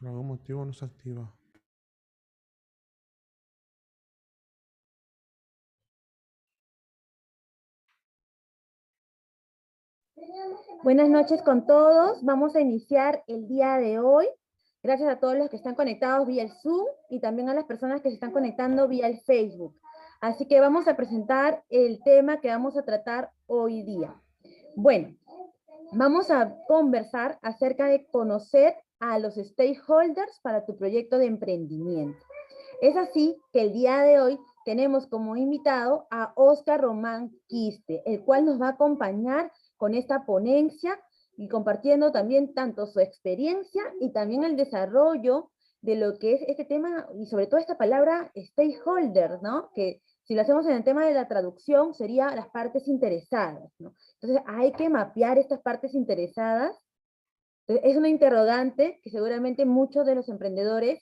Por algún motivo no se activa. Buenas noches con todos. Vamos a iniciar el día de hoy. Gracias a todos los que están conectados vía el Zoom y también a las personas que se están conectando vía el Facebook. Así que vamos a presentar el tema que vamos a tratar hoy día. Bueno, vamos a conversar acerca de conocer a los stakeholders para tu proyecto de emprendimiento. Es así que el día de hoy tenemos como invitado a Óscar Román Quiste, el cual nos va a acompañar con esta ponencia y compartiendo también tanto su experiencia y también el desarrollo de lo que es este tema y sobre todo esta palabra stakeholder, ¿no? Que si lo hacemos en el tema de la traducción sería las partes interesadas, ¿no? Entonces hay que mapear estas partes interesadas. Es una interrogante que seguramente muchos de los emprendedores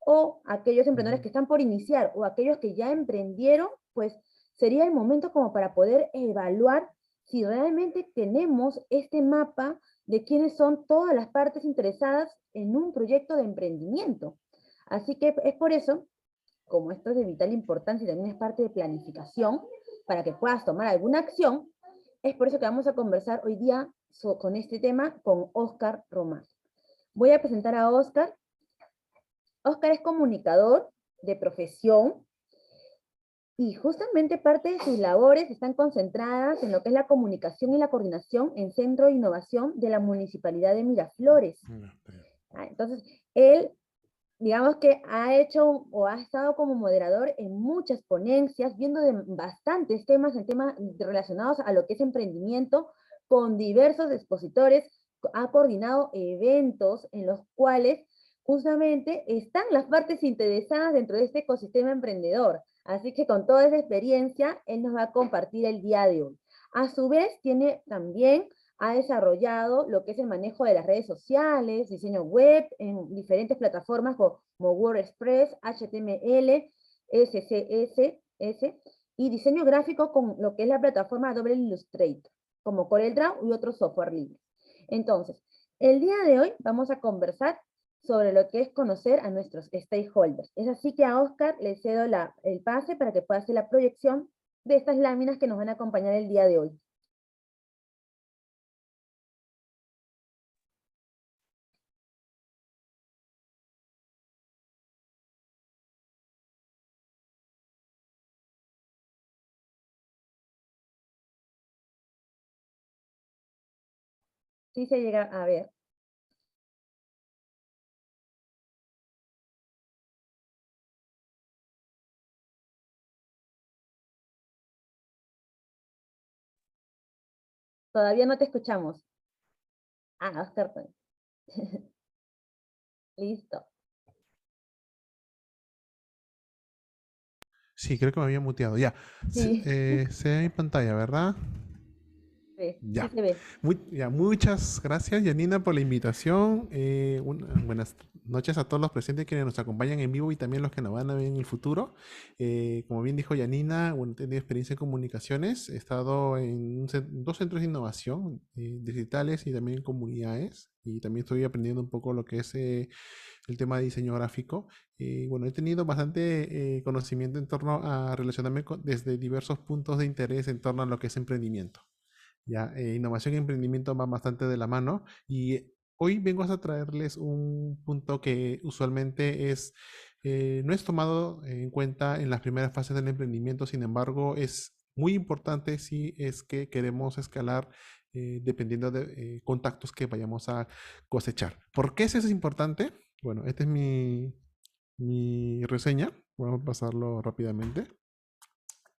o aquellos emprendedores Ujú. que están por iniciar o aquellos que ya emprendieron, pues sería el momento como para poder evaluar si realmente tenemos este mapa de quiénes son todas las partes interesadas en un proyecto de emprendimiento. Así que es por eso, como esto es de vital importancia y también es parte de planificación, para que puedas tomar alguna acción, es por eso que vamos a conversar hoy día con este tema con Óscar Román. Voy a presentar a Óscar. Óscar es comunicador de profesión y justamente parte de sus labores están concentradas en lo que es la comunicación y la coordinación en Centro de Innovación de la Municipalidad de Miraflores. Ya, está bien. Entonces, él, digamos que ha hecho o ha estado como moderador en muchas ponencias, viendo de bastantes temas, en temas relacionados a lo que es emprendimiento, con diversos expositores, ha coordinado eventos en los cuales justamente están las partes interesadas dentro de este ecosistema emprendedor. Así que con toda esa experiencia, él nos va a compartir el día de hoy. A su vez, tiene también ha desarrollado lo que es el manejo de las redes sociales, diseño web en diferentes plataformas como WordPress, HTML, CSS y diseño gráfico con lo que es la plataforma Adobe Illustrator, como CorelDRAW y otros software libres. Entonces, el día de hoy vamos a conversar sobre lo que es conocer a nuestros stakeholders. Es así que a Oscar le cedo el pase para que pueda hacer la proyección de estas láminas que nos van a acompañar el día de hoy. Sí se llega a ver. Todavía no te escuchamos. Ah, Oscar. Listo. Sí, creo que me había muteado. Ya. Sí, Se ve mi pantalla, ¿verdad? sí Ya. se ve. Ya, muchas gracias, Janina, por la invitación. Buenas noches a todos los presentes que nos acompañan en vivo y también los que nos van a ver en el futuro. Como bien dijo Janina, bueno, he tenido experiencia en comunicaciones. He estado en dos centros de innovación digitales y también en comunidades. Y también estoy aprendiendo un poco lo que es el tema de diseño gráfico. Bueno, he tenido bastante conocimiento en torno a relacionarme desde diversos puntos de interés en torno a lo que es emprendimiento. Ya, innovación y emprendimiento van bastante de la mano y hoy vengo a traerles un punto que usualmente no es tomado en cuenta en las primeras fases del emprendimiento, sin embargo es muy importante si es que queremos escalar dependiendo de contactos que vayamos a cosechar. ¿Por qué eso es importante? Bueno, esta es mi reseña, vamos a pasarlo rápidamente.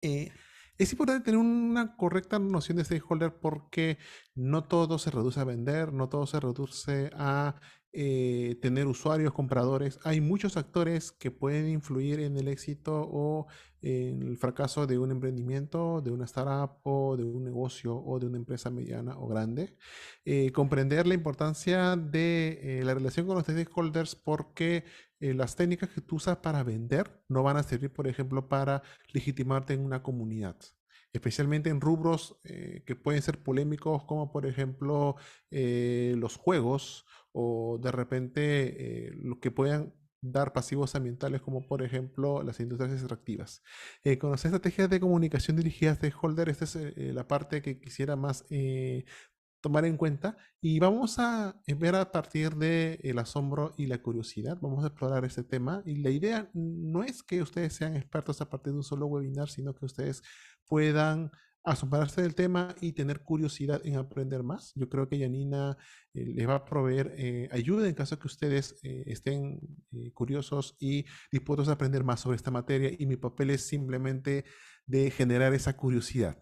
Eh, es importante tener una correcta noción de stakeholder porque no todo se reduce a vender, no todo se reduce a tener usuarios, compradores. Hay muchos actores que pueden influir en el éxito o en el fracaso de un emprendimiento, de una startup o de un negocio o de una empresa mediana o grande. Comprender la importancia de la relación con los stakeholders porque las técnicas que tú usas para vender no van a servir, por ejemplo, para legitimarte en una comunidad. especialmente en rubros que pueden ser polémicos, como por ejemplo los juegos, o de repente lo que puedan dar pasivos ambientales, como por ejemplo las industrias extractivas. Conocer estrategias de comunicación dirigidas a stakeholders, esta es la parte que quisiera más tomar en cuenta, y vamos a ver a partir del asombro y la curiosidad, vamos a explorar este tema, y la idea no es que ustedes sean expertos a partir de un solo webinar, sino que ustedes puedan asombrarse del tema y tener curiosidad en aprender más. Yo creo que Janina les va a proveer ayuda en caso que ustedes estén curiosos y dispuestos a aprender más sobre esta materia, y mi papel es simplemente de generar esa curiosidad.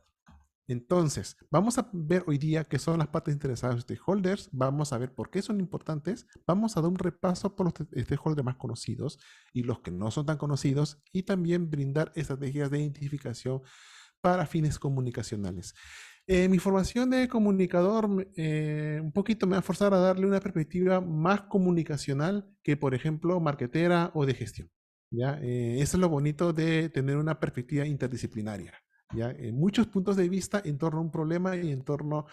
Entonces, vamos a ver hoy día qué son las partes interesadas de los stakeholders, vamos a ver por qué son importantes, vamos a dar un repaso por los stakeholders más conocidos y los que no son tan conocidos, y también brindar estrategias de identificación para fines comunicacionales. Mi formación de comunicador un poquito me va a forzar a darle una perspectiva más comunicacional que, por ejemplo, marketera o de gestión. ¿Ya? Eso es lo bonito de tener una perspectiva interdisciplinaria. ¿Ya? Muchos puntos de vista en torno a un problema y en torno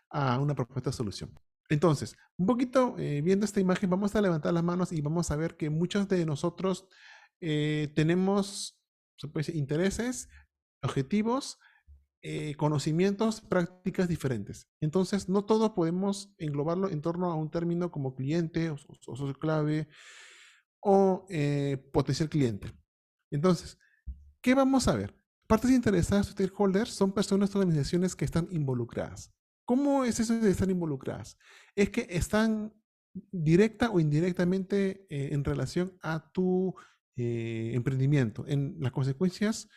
a una propuesta de solución. Entonces, un poquito viendo esta imagen, vamos a levantar las manos y vamos a ver que muchos de nosotros tenemos, se puede decir, intereses, objetivos, conocimientos, prácticas diferentes. Entonces, no todo podemos englobarlo en torno a un término como cliente o socio clave o potencial cliente. Entonces, ¿qué vamos a ver? Partes interesadas, stakeholders, son personas o organizaciones que están involucradas. ¿Cómo es eso de estar involucradas? Es que están directa o indirectamente en relación a tu emprendimiento, en las consecuencias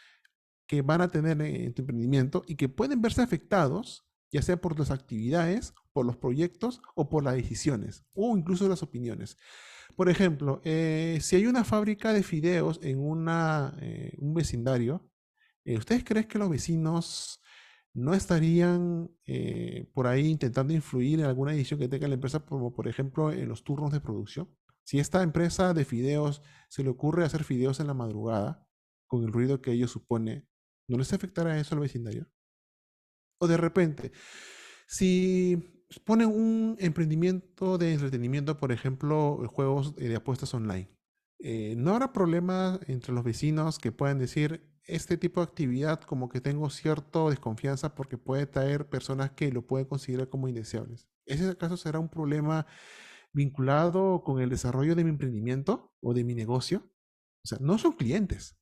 que van a tener en tu emprendimiento, y que pueden verse afectados, ya sea por las actividades, por los proyectos o por las decisiones, o incluso las opiniones. Por ejemplo, si hay una fábrica de fideos en un vecindario, ¿ustedes creen que los vecinos no estarían por ahí intentando influir en alguna decisión que tenga la empresa, como por ejemplo en los turnos de producción? Si esta empresa de fideos se le ocurre hacer fideos en la madrugada, con el ruido que ello supone, ¿no les afectará eso al vecindario? O de repente, si ponen un emprendimiento de entretenimiento, por ejemplo, juegos de apuestas online, ¿no habrá problema entre los vecinos que puedan decir, este tipo de actividad como que tengo cierta desconfianza porque puede traer personas que lo pueden considerar como indeseables? ¿Ese acaso será un problema vinculado con el desarrollo de mi emprendimiento o de mi negocio? O sea, no son clientes,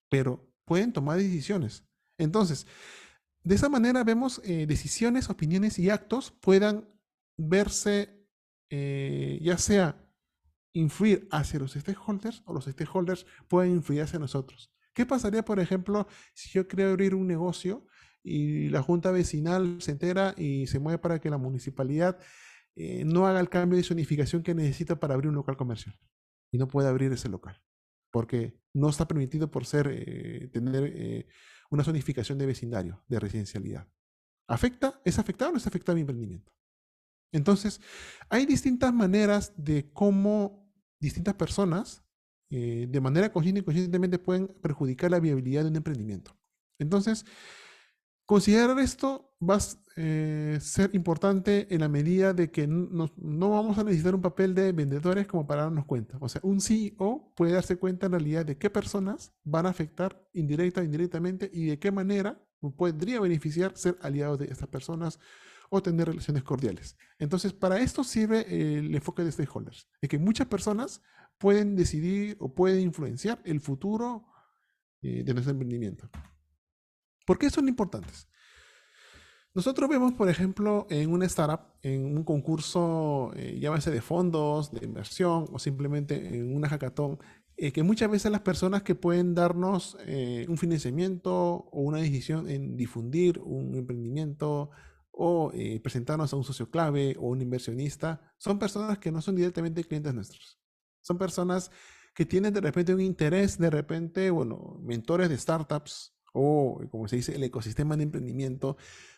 pero pueden tomar decisiones. Entonces, de esa manera vemos decisiones, opiniones y actos puedan verse, ya sea influir hacia los stakeholders, o los stakeholders pueden influir hacia nosotros. ¿Qué pasaría, por ejemplo, si yo quiero abrir un negocio y la junta vecinal se entera y se mueve para que la municipalidad no haga el cambio de zonificación que necesita para abrir un local comercial, y no puede abrir ese local porque no está permitido por ser tener una zonificación de vecindario, de residencialidad? ¿Afecta? ¿Es afectado o no es afectado mi emprendimiento? Entonces, hay distintas maneras de cómo distintas personas, de manera consciente y inconscientemente, pueden perjudicar la viabilidad de un emprendimiento. Entonces, considerar esto va a ser importante en la medida de que no vamos a necesitar un papel de vendedores como para darnos cuenta. O sea, un CEO puede darse cuenta en realidad de qué personas van a afectar indirecta o indirectamente, y de qué manera podría beneficiar ser aliado de estas personas o tener relaciones cordiales. Entonces, para esto sirve el enfoque de stakeholders, de que muchas personas pueden decidir o pueden influenciar el futuro de nuestro emprendimiento. ¿Por qué son importantes? Nosotros vemos, por ejemplo, en una startup, en un concurso, llámese de fondos, de inversión, o simplemente en una hackathon, que muchas veces las personas que pueden darnos un financiamiento o una decisión en difundir un emprendimiento, o presentarnos a un socio clave o un inversionista, son personas que no son directamente clientes nuestros. Son personas que tienen de repente un interés, de repente, bueno, mentores de startups, o como se dice, el ecosistema de emprendimiento,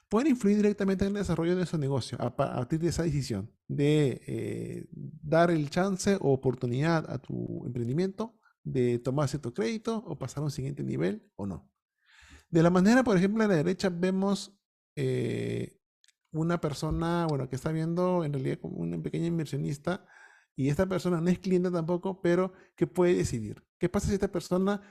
pueden influir directamente en el desarrollo de su negocio a partir de esa decisión de dar el chance o oportunidad a tu emprendimiento de tomar cierto crédito o pasar a un siguiente nivel o no. De la manera, por ejemplo, a la derecha vemos una persona, bueno, que está viendo en realidad como una pequeña inversionista, y esta persona no es cliente tampoco, pero que puede decidir. ¿Qué pasa si esta persona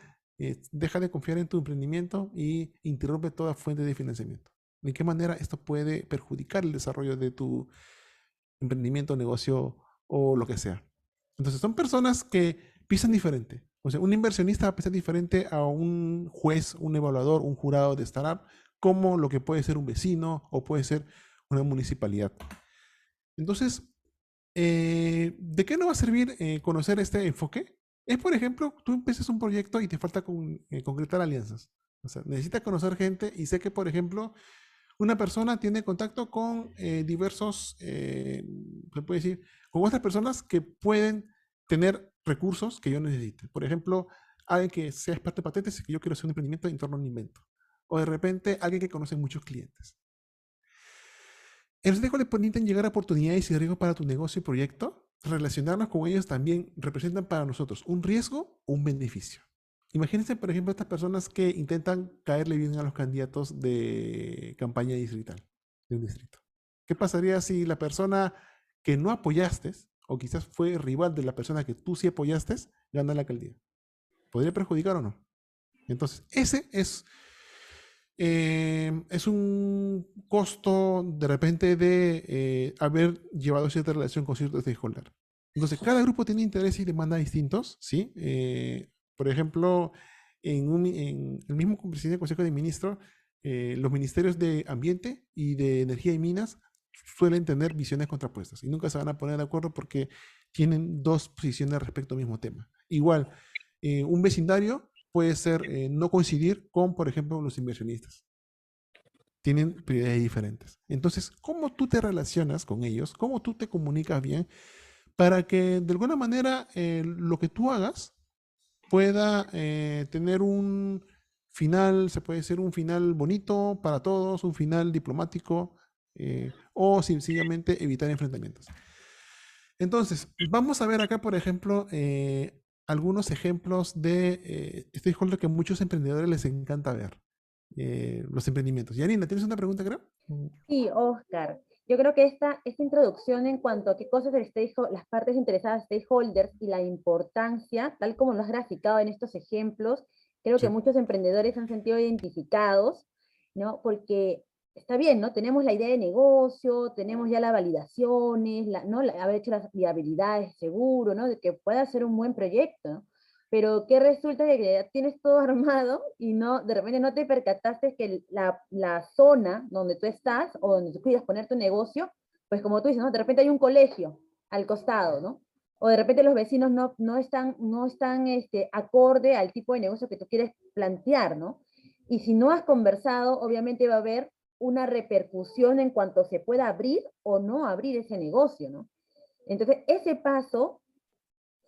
deja de confiar en tu emprendimiento y interrumpe toda fuente de financiamiento? ¿De qué manera esto puede perjudicar el desarrollo de tu emprendimiento, negocio o lo que sea? Entonces, son personas que piensan diferente. O sea, un inversionista va a pensar diferente a un juez, un evaluador, un jurado de startup, como lo que puede ser un vecino o puede ser una municipalidad. Entonces, ¿de qué nos va a servir conocer este enfoque? Es, por ejemplo, tú empiezas un proyecto y te falta concretar alianzas. O sea, necesitas conocer gente y sé que, por ejemplo, una persona tiene contacto con diversos, se puede decir, con otras personas que pueden tener recursos que yo necesite. Por ejemplo, alguien que sea experto en patentes y que yo quiero hacer un emprendimiento en torno a un invento. O de repente, alguien que conoce muchos clientes. En los riesgos le permiten llegar a oportunidades y riesgos para tu negocio y proyecto. Relacionarnos con ellos también representan para nosotros un riesgo o un beneficio. Imagínense, por ejemplo, estas personas que intentan caerle bien a los candidatos de campaña distrital, de un distrito. ¿Qué pasaría si la persona que no apoyaste, o quizás fue rival de la persona que tú sí apoyaste, gana la alcaldía? ¿Podría perjudicar o no? Entonces, ese es un costo de repente de haber llevado cierta relación con ciertos stakeholders. Entonces, cada grupo tiene intereses y demandas distintos, ¿sí? Por ejemplo, en el mismo presidente del Consejo de Ministros, los ministerios de Ambiente y de Energía y Minas suelen tener visiones contrapuestas y nunca se van a poner de acuerdo porque tienen dos posiciones respecto al mismo tema. Igual, un vecindario puede ser no coincidir con, por ejemplo, los inversionistas. Tienen prioridades diferentes. Entonces, ¿cómo tú te relacionas con ellos? ¿Cómo tú te comunicas bien para que de alguna manera lo que tú hagas pueda tener un final, se puede decir un final bonito para todos, un final diplomático o sencillamente evitar enfrentamientos? Entonces, vamos a ver acá, por ejemplo, algunos ejemplos de stakeholders que a muchos emprendedores les encanta ver. Los emprendimientos. Yanina, ¿tienes una pregunta, creo? Sí, Oscar. Yo creo que esta introducción en cuanto a qué cosas del las partes interesadas, stakeholders, y la importancia, tal como lo has graficado en estos ejemplos, creo que Sí. muchos emprendedores se han sentido identificados, ¿no? Porque está bien, ¿no? Tenemos la idea de negocio, tenemos ya las validaciones, ¿no? Haber hecho las viabilidades seguro, ¿no? De que pueda ser un buen proyecto, ¿no? Pero ¿qué resulta de que ya tienes todo armado y no, de repente no te percataste que la zona donde tú estás o donde tú quieres poner tu negocio, pues como tú dices, ¿no? De repente hay un colegio al costado, ¿no? O de repente los vecinos no están acorde al tipo de negocio que tú quieres plantear, ¿no? Y si no has conversado, obviamente va a haber una repercusión en cuanto se pueda abrir o no abrir ese negocio, ¿no? Entonces, ese paso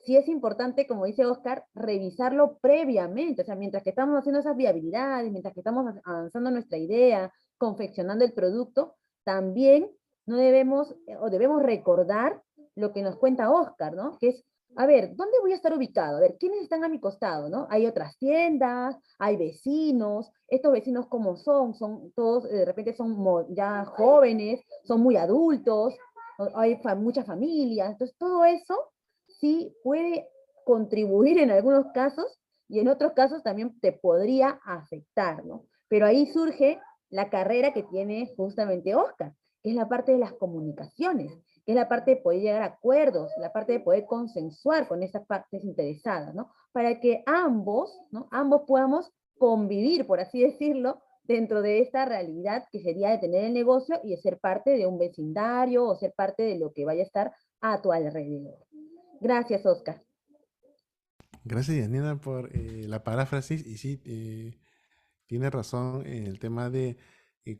sí es importante, como dice Oscar, revisarlo previamente, o sea, mientras que estamos haciendo esas viabilidades, mientras que estamos avanzando nuestra idea, confeccionando el producto, también no debemos o debemos recordar lo que nos cuenta Oscar, ¿no? Que es, a ver, ¿dónde voy a estar ubicado? A ver, ¿quiénes están a mi costado, no? Hay otras tiendas, hay vecinos, estos vecinos cómo son todos, de repente son ya jóvenes, son muy adultos, hay muchas familias, entonces todo eso sí puede contribuir en algunos casos y en otros casos también te podría afectar, ¿no? Pero ahí surge la carrera que tiene justamente Oscar, que es la parte de las comunicaciones, que es la parte de poder llegar a acuerdos, la parte de poder consensuar con esas partes interesadas, ¿no? Para que ambos, ¿no? Ambos podamos convivir, por así decirlo, dentro de esta realidad que sería de tener el negocio y de ser parte de un vecindario o ser parte de lo que vaya a estar a tu alrededor. Gracias, Oscar. Gracias, Yanina, por la paráfrasis. Y sí, tiene razón en el tema de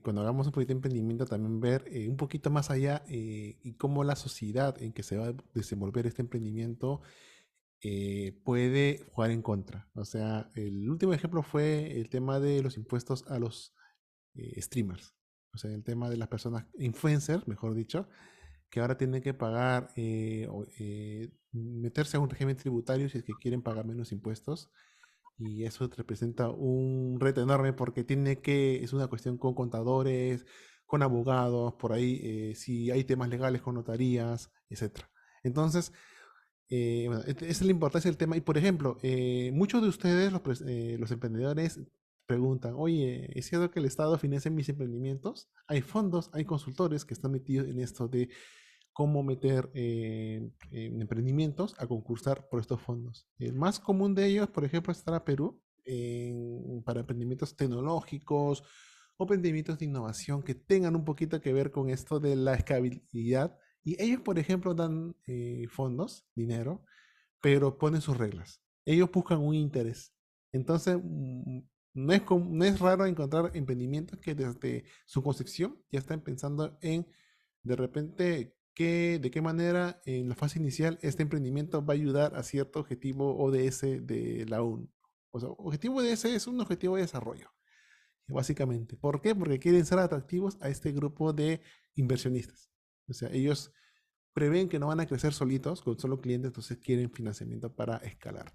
cuando hagamos un proyecto de emprendimiento, también ver un poquito más allá y cómo la sociedad en que se va a desenvolver este emprendimiento puede jugar en contra. O sea, el último ejemplo fue el tema de los impuestos a los streamers. O sea, el tema de las personas influencers, mejor dicho, que ahora tienen que pagar, meterse a un régimen tributario si es que quieren pagar menos impuestos. Y eso representa un reto enorme porque es una cuestión con contadores, con abogados, por ahí, si hay temas legales con notarías, etcétera. Entonces, bueno, esa es la importancia del tema. Y por ejemplo, muchos de ustedes, los emprendedores, preguntan, oye, ¿es cierto que el Estado financia mis emprendimientos? Hay fondos, hay consultores que están metidos en esto de cómo meter en emprendimientos a concursar por estos fondos. El más común de ellos, por ejemplo, está a Perú para emprendimientos tecnológicos o emprendimientos de innovación que tengan un poquito que ver con esto de la escalabilidad. Y ellos, por ejemplo, dan fondos, dinero, pero ponen sus reglas. Ellos buscan un interés. Entonces, no es raro encontrar emprendimientos que desde su concepción ya están pensando en, de repente, de qué manera en la fase inicial este emprendimiento va a ayudar a cierto objetivo ODS de la ONU. O sea, objetivo ODS es un objetivo de desarrollo, básicamente. ¿Por qué? Porque quieren ser atractivos a este grupo de inversionistas. O sea, ellos prevén que no van a crecer solitos, con solo clientes, entonces quieren financiamiento para escalar.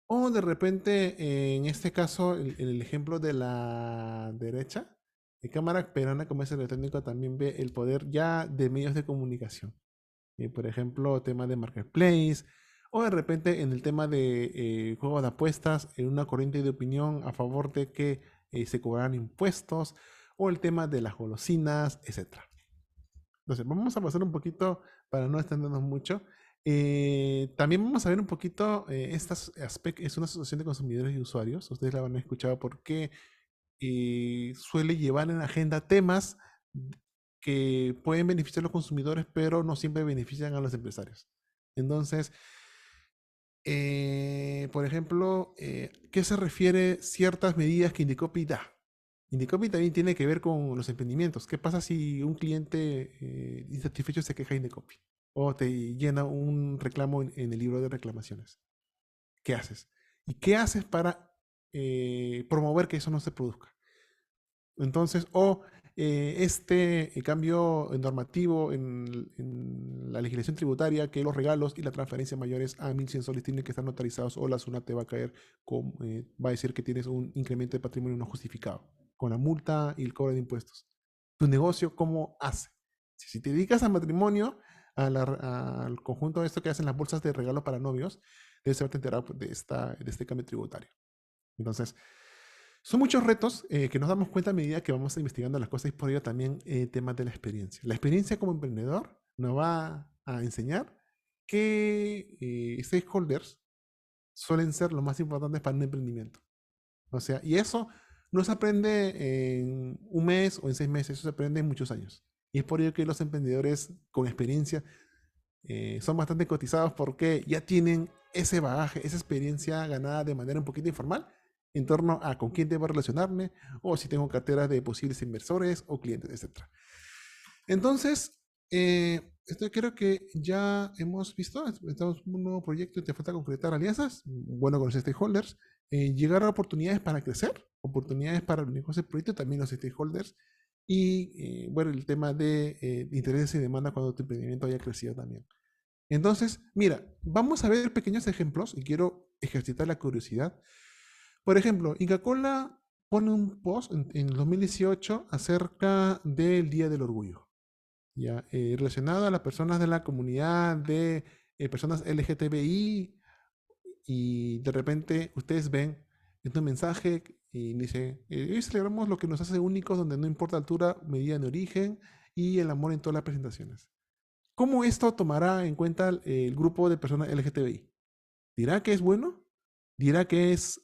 O de repente, en este caso, el ejemplo de la derecha, la Cámara Peruana de Comercio Electrónico también ve el poder ya de medios de comunicación. Por ejemplo, tema de marketplace, o de repente en el tema de juegos de apuestas, en una corriente de opinión a favor de que se cobraran impuestos, o el tema de las golosinas, etcétera. Entonces, vamos a pasar un poquito para no extendernos mucho. También vamos a ver un poquito, es una asociación de consumidores y usuarios, ustedes la habrán escuchado porque suele llevar en agenda temas que pueden beneficiar a los consumidores, pero no siempre benefician a los empresarios. Entonces, por ejemplo, ¿qué se refiere ciertas medidas que Indicopy da? Indicopy también tiene que ver con los emprendimientos. ¿Qué pasa si un cliente insatisfecho se queja de Indicopy? O te llena un reclamo en el libro de reclamaciones. ¿Qué haces? ¿Y qué haces para promover que eso no se produzca? Entonces, cambio normativo en la legislación tributaria, que los regalos y la transferencia mayores a 1.100 soles tienen que estar notarizados o la SUNAT te va a caer, va a decir que tienes un incremento de patrimonio no justificado, con la multa y el cobro de impuestos. ¿Tu negocio cómo hace? Si te dedicas al matrimonio, al conjunto de esto que hacen las bolsas de regalo para novios, debes haberte enterado de este cambio tributario. Entonces, son muchos retos que nos damos cuenta a medida que vamos investigando las cosas y por ello también temas de la experiencia. La experiencia como emprendedor nos va a enseñar qué stakeholders suelen ser los más importantes para un emprendimiento. O sea, y eso no se aprende en un mes o en 6 meses, eso se aprende en muchos años. Y es por ello que los emprendedores con experiencia son bastante cotizados porque ya tienen ese bagaje, esa experiencia ganada de manera un poquito informal en torno a con quién debo relacionarme o si tengo carteras de posibles inversores o clientes, etc. Entonces, esto creo que ya hemos visto, estamos en un nuevo proyecto y te falta concretar alianzas, bueno, con los stakeholders, llegar a oportunidades para crecer, oportunidades para el negocio del proyecto, también los stakeholders, y bueno, el tema de intereses y demanda cuando tu emprendimiento haya crecido también. Entonces, mira, vamos a ver pequeños ejemplos y quiero ejercitar la curiosidad. Por ejemplo, Inca Kola pone un post en 2018 acerca del Día del Orgullo, ya, relacionado a las personas de la comunidad de personas LGTBI, y de repente ustedes ven este mensaje y dice, hoy celebramos lo que nos hace únicos, donde no importa altura, medida de origen y el amor en todas las presentaciones. ¿Cómo esto tomará en cuenta el grupo de personas LGTBI? ¿Dirá que es bueno? ¿Dirá que es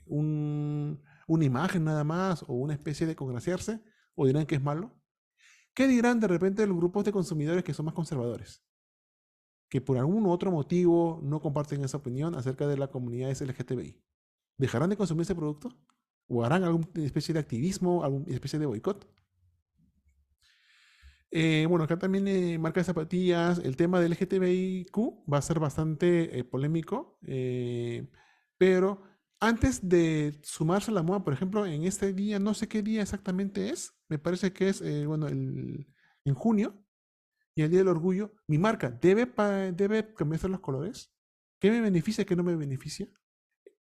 una imagen nada más o una especie de congraciarse? ¿O dirán que es malo? ¿Qué dirán de repente los grupos de consumidores que son más conservadores? Que por algún u otro motivo no comparten esa opinión acerca de la comunidad LGTBI. ¿Dejarán de consumir ese producto? ¿O harán alguna especie de activismo, alguna especie de boicot? Bueno, acá también marca de zapatillas, el tema del LGTBIQ va a ser bastante polémico, pero antes de sumarse a la moda, por ejemplo, en este día, no sé qué día exactamente es, me parece que es, bueno, en junio, y el Día del Orgullo, mi marca debe cambiarse los colores. ¿Qué me beneficia, qué no me beneficia?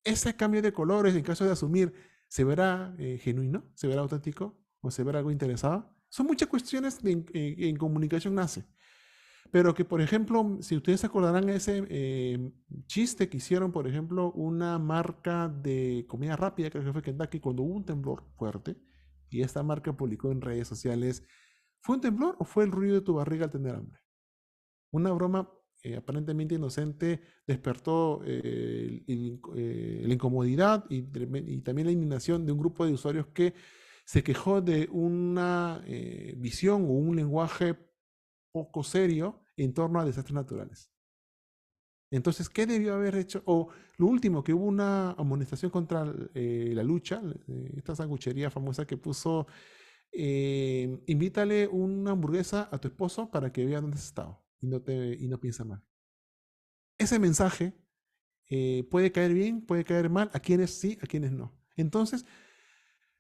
ese cambio de colores, en caso de asumir, ¿se verá genuino? ¿Se verá auténtico? ¿O se verá algo interesado? Son muchas cuestiones de en comunicación nace. Pero que, por ejemplo, si ustedes se acordarán ese chiste que hicieron, por ejemplo, una marca de comida rápida, creo que fue Kentucky, cuando hubo un temblor fuerte, y esta marca publicó en redes sociales, ¿fue un temblor o fue el ruido de tu barriga al tener hambre? Una broma aparentemente inocente despertó la incomodidad y también la indignación de un grupo de usuarios que se quejó de una visión o un lenguaje poco serio en torno a desastres naturales. Entonces, ¿qué debió haber hecho? O lo último, que hubo una amonestación contra la lucha, esta sanguchería famosa que puso, invítale una hamburguesa a tu esposo para que vea dónde has estado y no piensa mal. Ese mensaje puede caer bien, puede caer mal, a quienes sí, a quienes no. Entonces,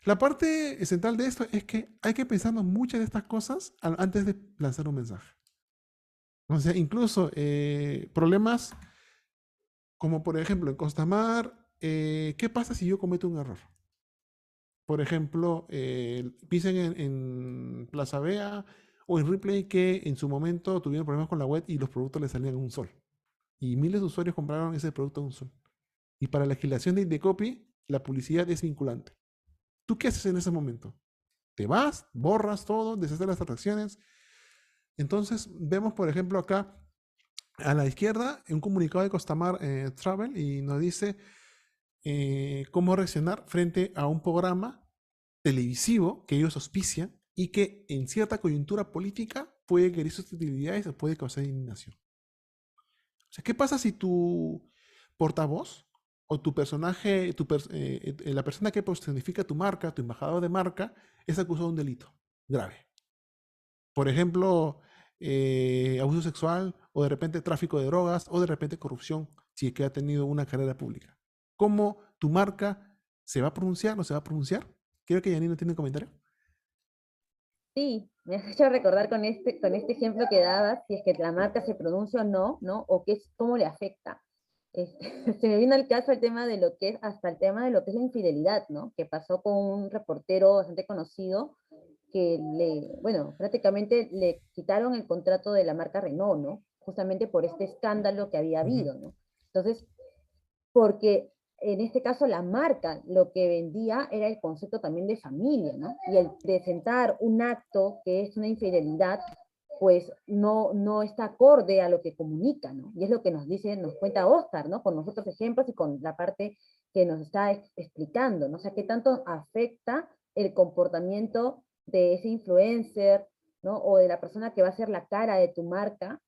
la parte central de esto es que hay que pensarnos muchas de estas cosas antes de lanzar un mensaje. O sea, incluso problemas como por ejemplo en Costamar, ¿qué pasa si yo cometo un error? Por ejemplo, pisen en Plaza Vea o en Ripley que en su momento tuvieron problemas con la web y los productos les salían a un sol. Y miles de usuarios compraron ese producto a un sol. Y para la legislación de Indecopy, la publicidad es vinculante. ¿Tú qué haces en ese momento? Te vas, borras todo, deshaces las atracciones. Entonces, vemos, por ejemplo, acá a la izquierda un comunicado de Costamar Travel y nos dice cómo reaccionar frente a un programa televisivo que ellos auspician y que en cierta coyuntura política puede herir susceptibilidades o puede causar indignación. O sea, ¿qué pasa si tu portavoz o tu personaje, la persona que personifica tu marca, tu embajador de marca, es acusado de un delito grave? Por ejemplo, abuso sexual o de repente tráfico de drogas o de repente corrupción, si es que ha tenido una carrera pública. ¿Cómo tu marca se va a pronunciar o no se va a pronunciar? Creo que Yanina tiene un comentario. Sí, me has hecho recordar con este ejemplo que dabas, si es que la marca se pronuncia o no, ¿no? O qué es, cómo le afecta. Se me vino al caso el tema de lo que es, hasta el tema de lo que es la infidelidad, ¿no? Que pasó con un reportero bastante conocido que bueno, prácticamente le quitaron el contrato de la marca Renault, ¿no? Justamente por este escándalo que había habido, ¿no? Entonces, porque en este caso la marca lo que vendía era el concepto también de familia, ¿no? Y el presentar un acto que es una infidelidad, pues no está acorde a lo que comunica, ¿no? Y es lo que nos dice, nos cuenta Oscar, ¿no? Con nosotros ejemplos y con la parte que nos está explicando, ¿no? O sea, qué tanto afecta el comportamiento de ese influencer, ¿no? O de la persona que va a ser la cara de tu marca,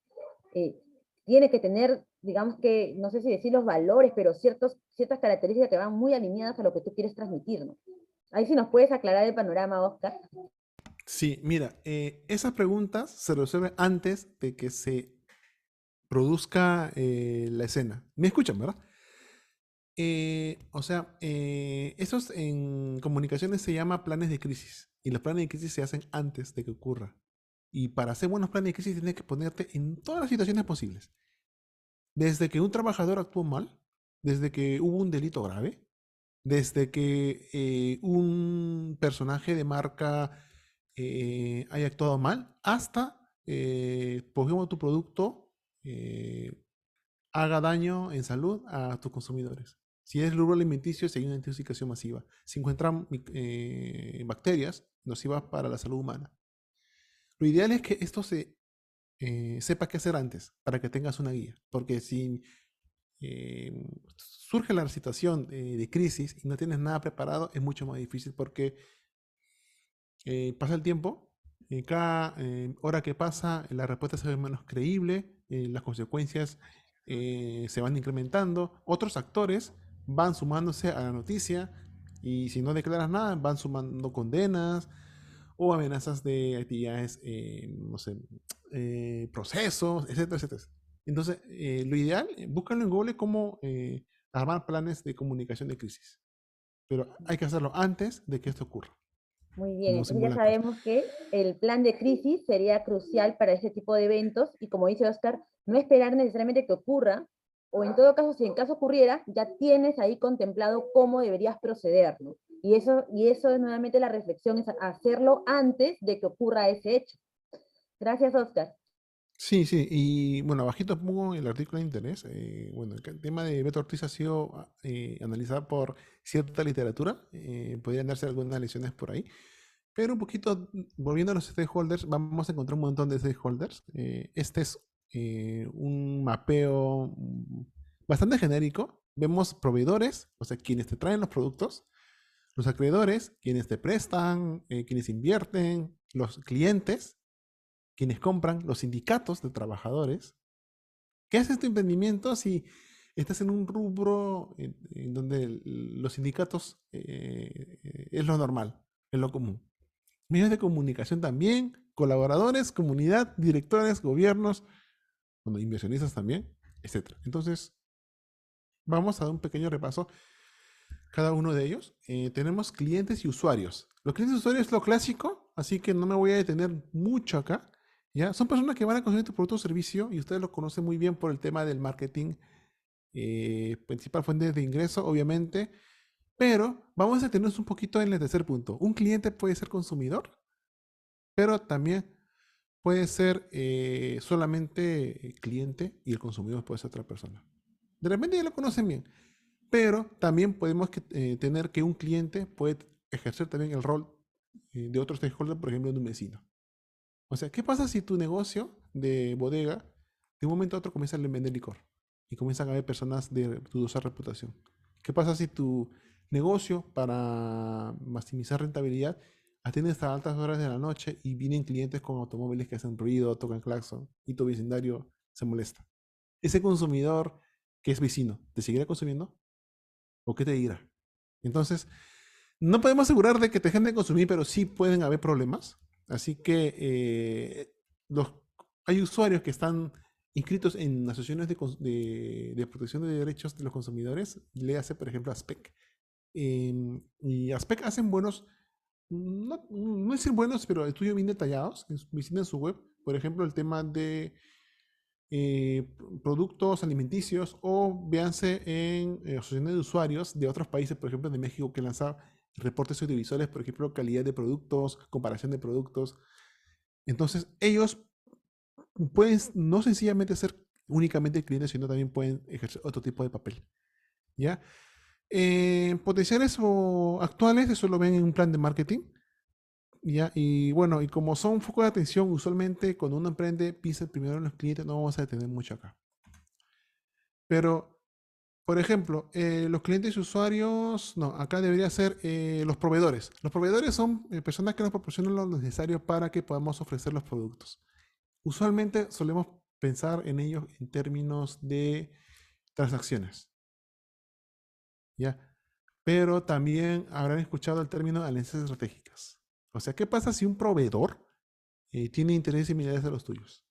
eh, tiene que tener, digamos que, no sé si decir los valores, pero ciertas características que van muy alineadas a lo que tú quieres transmitir, ¿no? Ahí sí nos puedes aclarar el panorama, Oscar. Sí, mira, esas preguntas se resuelven antes de que se produzca la escena. ¿Me escuchan, verdad? O sea, esos en comunicaciones se llama planes de crisis y los planes de crisis se hacen antes de que ocurra. Y para hacer buenos planes de crisis tienes que ponerte en todas las situaciones posibles. Desde que un trabajador actuó mal, desde que hubo un delito grave, desde que un personaje de marca haya actuado mal, hasta, por ejemplo, tu producto haga daño en salud a tus consumidores. Si es rubro alimenticio, si hay una intoxicación masiva. Si encuentran bacterias nocivas para la salud humana. Lo ideal es que esto se sepa qué hacer antes, para que tengas una guía. Porque si surge la situación de crisis y no tienes nada preparado, es mucho más difícil porque pasa el tiempo, cada hora que pasa la respuesta se ve menos creíble, las consecuencias se van incrementando, otros actores van sumándose a la noticia y si no declaras nada van sumando condenas o amenazas de actividades, no sé, procesos, etcétera, etcétera. Entonces, lo ideal, búscalo en Google como armar planes de comunicación de crisis, pero hay que hacerlo antes de que esto ocurra. Muy bien, No entonces ya simular cosas. sabemos que el plan de crisis sería crucial para ese tipo de eventos y como dice Oscar, no esperar necesariamente que ocurra o en todo caso, si en caso ocurriera, ya tienes ahí contemplado cómo deberías proceder, ¿no? Y eso es nuevamente la reflexión, es hacerlo antes de que ocurra ese hecho. Gracias, Oscar. Sí, sí, y bueno, abajito pongo el artículo de interés. Bueno, el tema de Beto Ortiz ha sido analizado por cierta literatura. Podrían darse algunas lecciones por ahí. Pero un poquito, volviendo a los stakeholders, vamos a encontrar un montón de stakeholders. Este es un mapeo bastante genérico. Vemos proveedores, o sea, quienes te traen los productos, los acreedores, quienes te prestan, quienes invierten, los clientes, quienes compran, los sindicatos de trabajadores. ¿Qué haces tu emprendimiento si estás en un rubro en donde los sindicatos es lo normal, es lo común? Medios de comunicación también, colaboradores, comunidad, directores, gobiernos, bueno, inversionistas también, etcétera. Entonces, vamos a dar un pequeño repaso cada uno de ellos. Tenemos clientes y usuarios. Los clientes y usuarios es lo clásico, así que no me voy a detener mucho acá. ¿Ya? Son personas que van a consumir tu producto o servicio y ustedes lo conocen muy bien por el tema del marketing, principal fuente de ingreso, obviamente. Pero vamos a detenernos un poquito en el tercer punto. Un cliente puede ser consumidor, pero también puede ser solamente cliente y el consumidor puede ser otra persona. De repente ya lo conocen bien, pero también podemos tener que un cliente puede ejercer también el rol de otro stakeholder, por ejemplo, de un vecino. O sea, ¿qué pasa si tu negocio de bodega de un momento a otro comienza a vender licor y comienzan a haber personas de dudosa reputación? ¿Qué pasa si tu negocio, para maximizar rentabilidad, atiende hasta altas horas de la noche y vienen clientes con automóviles que hacen ruido, tocan claxon y tu vecindario se molesta? Ese consumidor que es vecino, ¿te seguirá consumiendo? ¿O qué te dirá? Entonces, no podemos asegurar de que te dejen de consumir, pero sí pueden haber problemas. Así que los, hay usuarios que están inscritos en asociaciones de protección de derechos de los consumidores. Le hace, por ejemplo, ASPEC. Y ASPEC hacen buenos, no decir buenos, pero estudios bien detallados. Visiten su web. Por ejemplo, el tema de productos alimenticios o véanse en asociaciones de usuarios de otros países, por ejemplo de México, que lanzan reportes audiovisuales, por ejemplo, calidad de productos, comparación de productos. Entonces, ellos pueden no sencillamente ser únicamente clientes, sino también pueden ejercer otro tipo de papel. ¿Ya? Potenciales o actuales, eso lo ven en un plan de marketing. ¿Ya? Y bueno, y como son foco de atención, usualmente cuando uno emprende, piensa primero en los clientes, no vamos a detener mucho acá. Pero, por ejemplo, los clientes y usuarios, no, acá debería ser los proveedores. Los proveedores son personas que nos proporcionan lo necesario para que podamos ofrecer los productos. Usualmente solemos pensar en ellos en términos de transacciones, ¿ya? Pero también habrán escuchado el término de alianzas estratégicas. O sea, ¿qué pasa si un proveedor tiene intereses similares a los tuyos?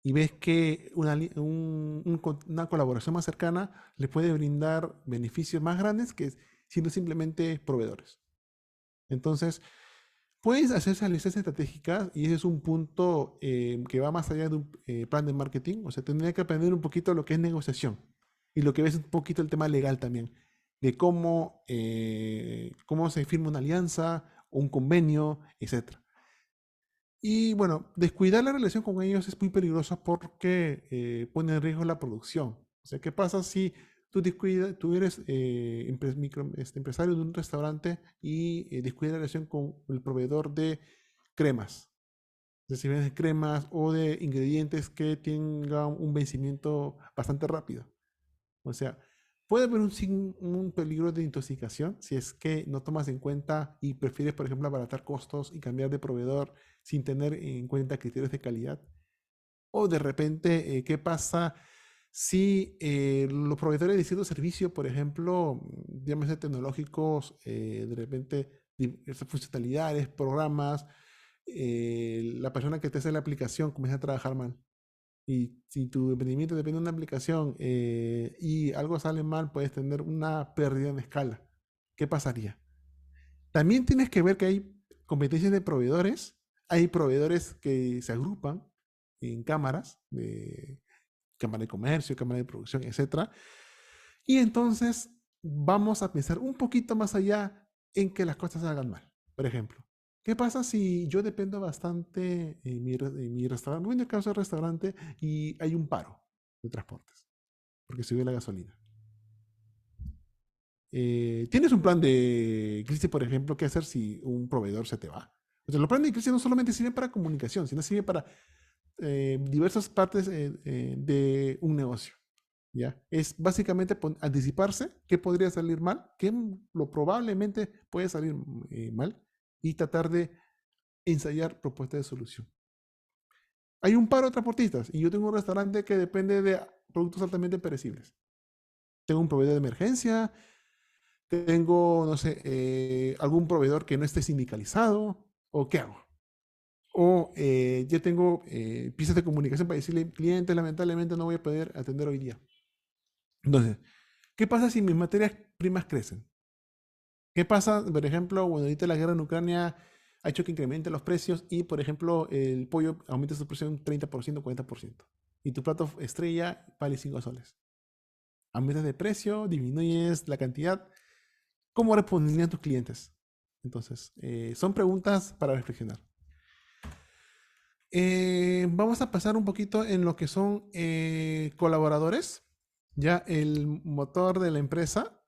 Y ves que una colaboración más cercana le puede brindar beneficios más grandes que siendo simplemente proveedores. Entonces, puedes hacer alianzas estratégicas y ese es un punto que va más allá de un plan de marketing. O sea, tendría que aprender un poquito lo que es negociación y lo que ves un poquito el tema legal también, de cómo se firma una alianza, un convenio, etcétera. Y bueno, descuidar la relación con ellos es muy peligroso porque pone en riesgo la producción. O sea, ¿qué pasa si tú descuidas, tú eres empresario de un restaurante y descuidas la relación con el proveedor de cremas? Es decir, de cremas o de ingredientes que tengan un vencimiento bastante rápido. O sea, puede haber un peligro de intoxicación si es que no tomas en cuenta y prefieres, por ejemplo, abaratar costos y cambiar de proveedor sin tener en cuenta criterios de calidad. O de repente, ¿qué pasa si los proveedores de cierto servicio, por ejemplo, llámese tecnológicos, de repente diversas funcionalidades, programas, la persona que te hace la aplicación comienza a trabajar mal? Y si tu emprendimiento depende de una aplicación y algo sale mal, puedes tener una pérdida en escala. ¿Qué pasaría? También tienes que ver que hay competencias de proveedores. Hay proveedores que se agrupan en cámaras cámara de comercio, cámara de producción, etcétera. Y entonces vamos a pensar un poquito más allá en que las cosas se hagan mal. Por ejemplo, ¿qué pasa si yo dependo bastante en mi restaurante? Bueno, en el caso del restaurante y hay un paro de transportes porque subió la gasolina. ¿Tienes un plan de crisis, por ejemplo, qué hacer si un proveedor se te va? O sea, los planes de crisis no solamente sirven para comunicación, sino sirven para diversas partes de un negocio. ¿Ya? Es básicamente anticiparse qué podría salir mal, qué lo probablemente puede salir mal y tratar de ensayar propuestas de solución. Hay un paro de transportistas y yo tengo un restaurante que depende de productos altamente perecibles. Tengo un proveedor de emergencia, tengo, no sé, algún proveedor que no esté sindicalizado, o qué hago. O yo tengo piezas de comunicación para decirle, cliente, lamentablemente no voy a poder atender hoy día. Entonces, ¿qué pasa si mis materias primas crecen? ¿Qué pasa, por ejemplo, bueno, ahorita la guerra en Ucrania ha hecho que incrementen los precios y, por ejemplo, el pollo aumenta su precio un 30%, 40%. Y tu plato estrella vale 5 soles. Aumentas de precio, disminuyes la cantidad. ¿Cómo responderían tus clientes? Entonces, son preguntas para reflexionar. Vamos a pasar un poquito en lo que son colaboradores. Ya el motor de la empresa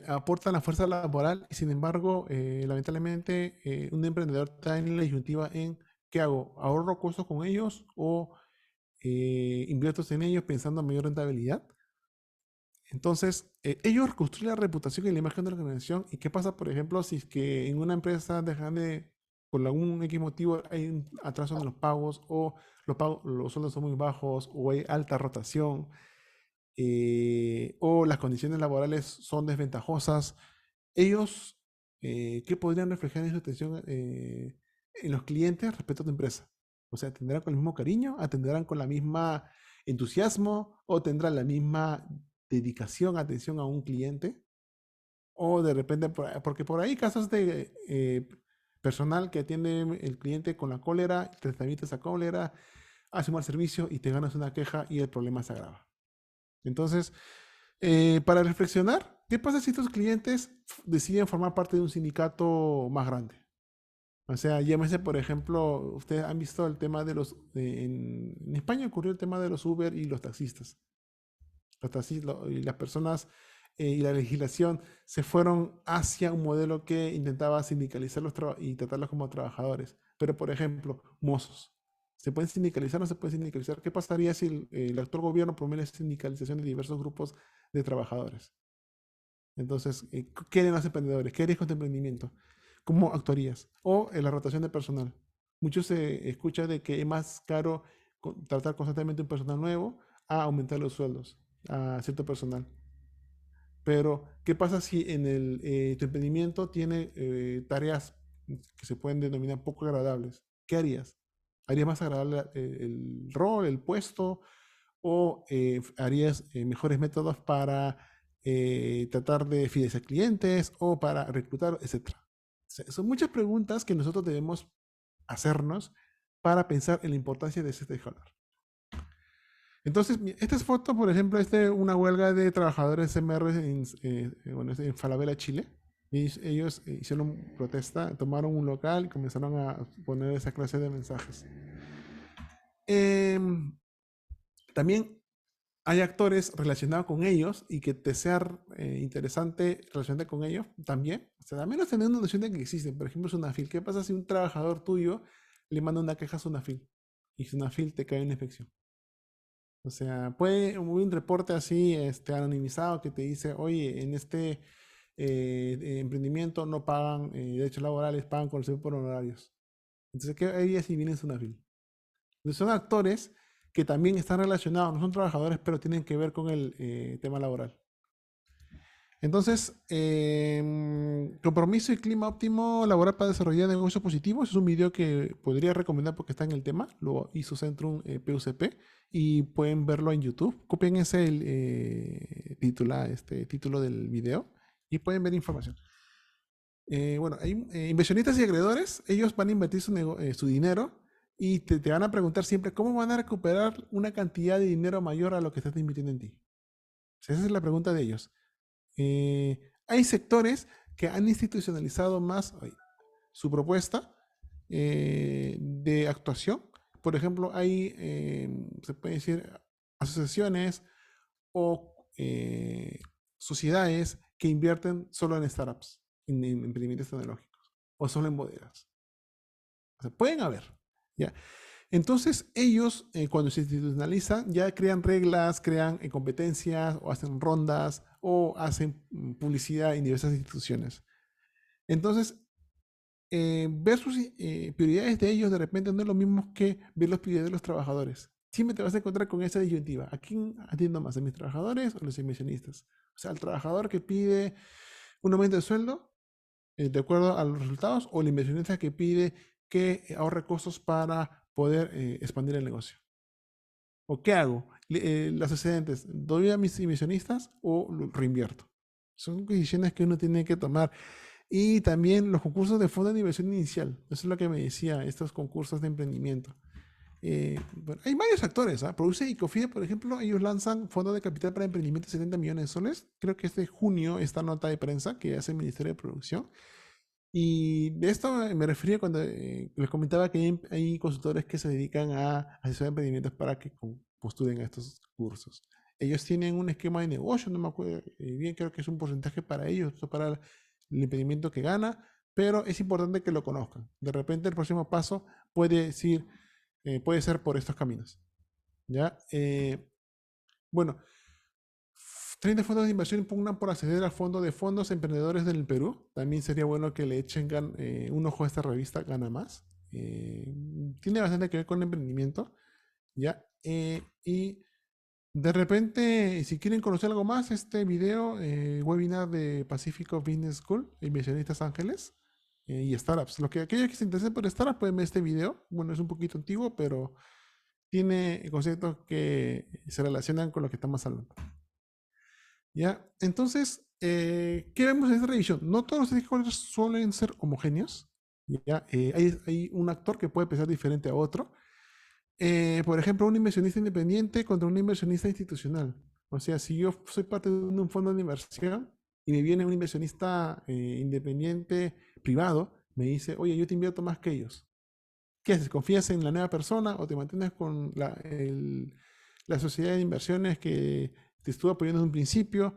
aporta la fuerza laboral y sin embargo, lamentablemente, un emprendedor está en la disyuntiva en ¿qué hago? ¿Ahorro costos con ellos o invierto en ellos pensando en mayor rentabilidad? Entonces, ellos construyen la reputación y la imagen de la organización. ¿Y qué pasa, por ejemplo, si es que en una empresa dejan de, por algún X motivo, hay un atraso en los pagos o los sueldos son muy bajos o hay alta rotación o las condiciones laborales son desventajosas? Ellos, ¿qué podrían reflejar en su atención en los clientes respecto a tu empresa? O sea, ¿atenderán con el mismo cariño? ¿Atenderán con la misma entusiasmo? ¿O tendrán la misma dedicación, atención a un cliente? O de repente, porque por ahí casos de personal que atiende el cliente con la cólera, te transmite esa cólera, hace un mal servicio y te ganas una queja y el problema se agrava. Entonces, para reflexionar, ¿qué pasa si estos clientes deciden formar parte de un sindicato más grande? O sea, llámese, por ejemplo, ustedes han visto el tema de los, en España ocurrió el tema de los Uber y los taxistas. Y las personas y la legislación se fueron hacia un modelo que intentaba sindicalizar y tratarlos como trabajadores. Pero, por ejemplo, mozos. ¿Se pueden sindicalizar o no se pueden sindicalizar? ¿Qué pasaría si el actual gobierno promueve la sindicalización de diversos grupos de trabajadores? Entonces, ¿qué harían los emprendedores? ¿Qué harías con tu emprendimiento? ¿Cómo actuarías? O en la rotación de personal. Mucho se escucha de que es más caro tratar constantemente un personal nuevo a aumentar los sueldos a cierto personal. Pero, ¿qué pasa si en tu emprendimiento tiene tareas que se pueden denominar poco agradables? ¿Qué harías? ¿Harías más agradable el rol, el puesto? ¿O harías mejores métodos para tratar de fidelizar clientes o para reclutar, etcétera? O sea, son muchas preguntas que nosotros debemos hacernos para pensar en la importancia de ese stakeholder. Entonces, esta es foto, por ejemplo, es de una huelga de trabajadores MR en Falabella, Chile. Y ellos hicieron protesta, tomaron un local y comenzaron a poner esa clase de mensajes. También hay actores relacionados con ellos y que te sea interesante relacionarte con ellos también. O sea, al menos tener una noción de que existen. Por ejemplo, Sunafil. ¿Qué pasa si un trabajador tuyo le manda una queja a Sunafil y Sunafil te cae una inspección? O sea, puede un reporte así anonimizado que te dice, oye, en este emprendimiento no pagan derechos laborales, pagan con por honorarios. Entonces, ¿qué haría si viene Sunafil? Entonces, son actores que también están relacionados, no son trabajadores, pero tienen que ver con el tema laboral. Entonces, compromiso y clima óptimo laboral para desarrollar negocios positivos. Es un video que podría recomendar porque está en el tema. Lo hizo Centrum PUCP y pueden verlo en YouTube. Copien ese título del video y pueden ver información. Bueno, hay inversionistas y acreedores. Ellos van a invertir su dinero y te van a preguntar siempre cómo van a recuperar una cantidad de dinero mayor a lo que estás invirtiendo en ti. O sea, esa es la pregunta de ellos. Hay sectores que han institucionalizado más su propuesta de actuación. Por ejemplo, hay, se puede decir, asociaciones o sociedades que invierten solo en startups, en emprendimientos tecnológicos, o solo en bodegas. O sea, pueden haber, ¿ya? Entonces, ellos, cuando se institucionalizan, ya crean reglas, crean competencias, o hacen rondas, o hacen publicidad en diversas instituciones. Entonces, ver sus prioridades de ellos de repente no es lo mismo que ver las prioridades de los trabajadores. Siempre te vas a encontrar con esa disyuntiva. ¿A quién atiendo más? ¿A mis trabajadores o a los inversionistas? O sea, al trabajador que pide un aumento de sueldo de acuerdo a los resultados, o el inversionista que pide que ahorre costos para poder expandir el negocio. ¿O qué hago? Las excedentes, ¿doy a mis inversionistas o lo reinvierto? Son decisiones que uno tiene que tomar. Y también los concursos de fondo de inversión inicial. Eso es lo que me decía, estos concursos de emprendimiento. Bueno, hay varios actores. Produce y Cofide, por ejemplo, ellos lanzan fondos de capital para emprendimiento de 70 millones de soles. Creo que este junio esta nota de prensa que hace el Ministerio de Producción. Y de esto me refería cuando les comentaba que hay consultores que se dedican a asesorar emprendimientos para que postulen a estos cursos. Ellos tienen un esquema de negocio, no me acuerdo bien, creo que es un porcentaje para ellos, para el emprendimiento que gana, pero es importante que lo conozcan. De repente el próximo paso puede ser por estos caminos. ¿Ya? Bueno, 30 fondos de inversión impugnan por acceder al fondo de fondos emprendedores del Perú. También sería bueno que le echen un ojo a esta revista, Gana Más. Tiene bastante que ver con emprendimiento. ¿Ya? Y de repente, si quieren conocer algo más, este video, webinar de Pacífico Business School, Inversionistas Ángeles y Startups. Aquellos que se interesen por Startups pueden ver este video. Bueno, es un poquito antiguo, pero tiene conceptos que se relacionan con lo que estamos hablando. ¿Ya? Entonces, ¿qué vemos en esta revisión? No todos los stakeholders suelen ser homogéneos. ¿Ya? Hay un actor que puede pensar diferente a otro. Por ejemplo, un inversionista independiente contra un inversionista institucional. O sea, si yo soy parte de un fondo de inversión y me viene un inversionista independiente privado, me dice, oye, yo te invierto más que ellos. ¿Qué haces? ¿Confías en la nueva persona o te mantienes con la sociedad de inversiones que te estuvo apoyando desde un principio?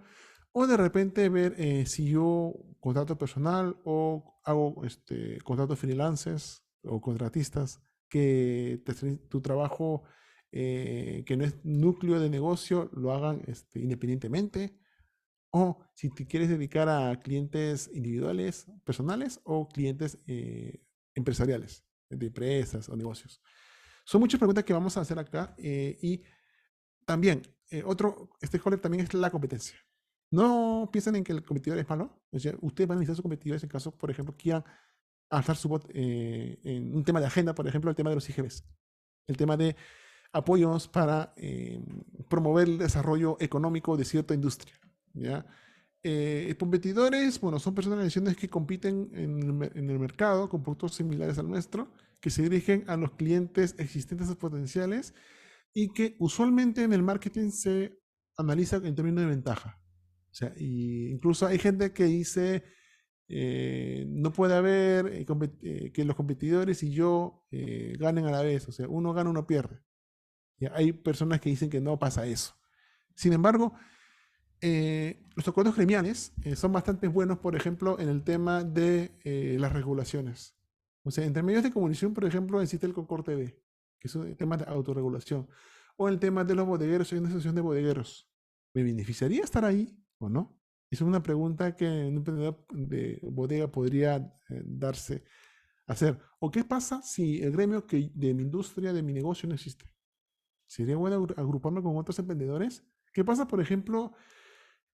O de repente ver si yo contrato personal o hago contratos freelancers o contratistas que tu trabajo que no es núcleo de negocio lo hagan independientemente. O si te quieres dedicar a clientes individuales, personales o clientes empresariales, de empresas o negocios. Son muchas preguntas que vamos a hacer acá y también otro stakeholder también es la competencia. No piensen en que el competidor es malo. O sea, ustedes van a necesitar sus competidores en caso, por ejemplo, quieran alzar su voz en un tema de agenda, por ejemplo, el tema de los IGBs, el tema de apoyos para promover el desarrollo económico de cierta industria. ¿Ya? Competidores, bueno, son personas que compiten en el mercado con productos similares al nuestro, que se dirigen a los clientes existentes o potenciales y que usualmente en el marketing se analiza en términos de ventaja. O sea, incluso hay gente que dice, no puede haber que los competidores y yo ganen a la vez. O sea, uno gana, uno pierde. ¿Ya? Hay personas que dicen que no pasa eso. Sin embargo, los acuerdos gremiales son bastante buenos, por ejemplo, en el tema de las regulaciones. O sea, entre medios de comunicación, por ejemplo, existe el Concord TV, que es un tema de autorregulación. O el tema de los bodegueros, hay una asociación de bodegueros. ¿Me beneficiaría estar ahí o no? Es una pregunta que un emprendedor de bodega podría hacer. ¿O qué pasa si el gremio de mi industria, de mi negocio no existe? ¿Sería bueno agruparme con otros emprendedores? ¿Qué pasa, por ejemplo,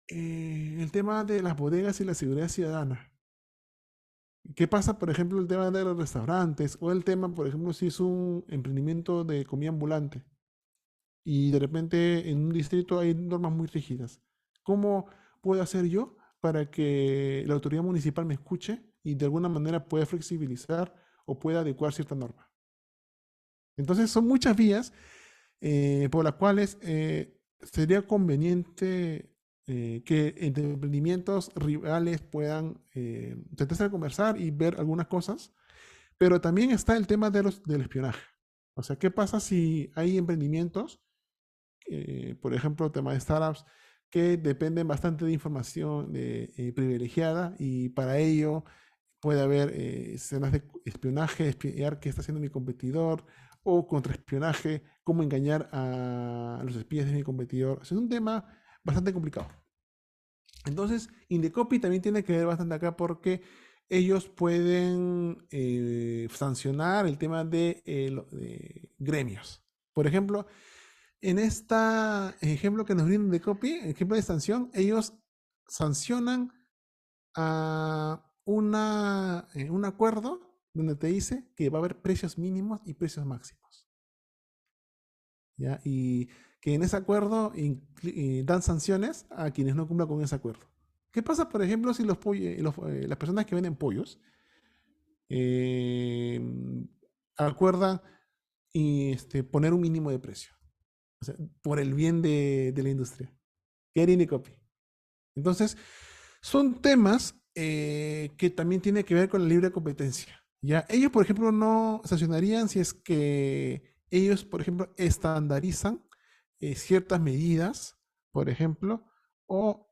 el tema de las bodegas y la seguridad ciudadana? ¿Qué pasa, por ejemplo, el tema de los restaurantes? O el tema, por ejemplo, si es un emprendimiento de comida ambulante y de repente en un distrito hay normas muy rígidas. ¿Cómo puedo hacer yo para que la autoridad municipal me escuche y de alguna manera pueda flexibilizar o pueda adecuar cierta norma? Entonces son muchas vías por las cuales sería conveniente que entre emprendimientos rivales puedan sentarse a conversar y ver algunas cosas, pero también está el tema del espionaje. O sea, ¿qué pasa si hay emprendimientos, por ejemplo, tema de startups, que dependen bastante de información privilegiada y para ello puede haber escenas de espionaje, espiar qué está haciendo mi competidor, o contraespionaje, cómo engañar a los espías de mi competidor? Es un tema bastante complicado. Entonces, Indecopy también tiene que ver bastante acá porque ellos pueden sancionar el tema de gremios. Por ejemplo, en este ejemplo que nos brinda Indecopy, ejemplo de sanción, ellos sancionan a un acuerdo donde te dice que va a haber precios mínimos y precios máximos. ¿Ya? Y que en ese acuerdo dan sanciones a quienes no cumplan con ese acuerdo. ¿Qué pasa, por ejemplo, si las personas que venden pollos eh, acuerdan poner un mínimo de precio? O sea, por el bien de la industria. ¿Qué haría Indecopy? Entonces, son temas que también tienen que ver con la libre competencia. ¿Ya? Ellos, por ejemplo, no sancionarían si es que ellos, por ejemplo, estandarizan ciertas medidas, por ejemplo, o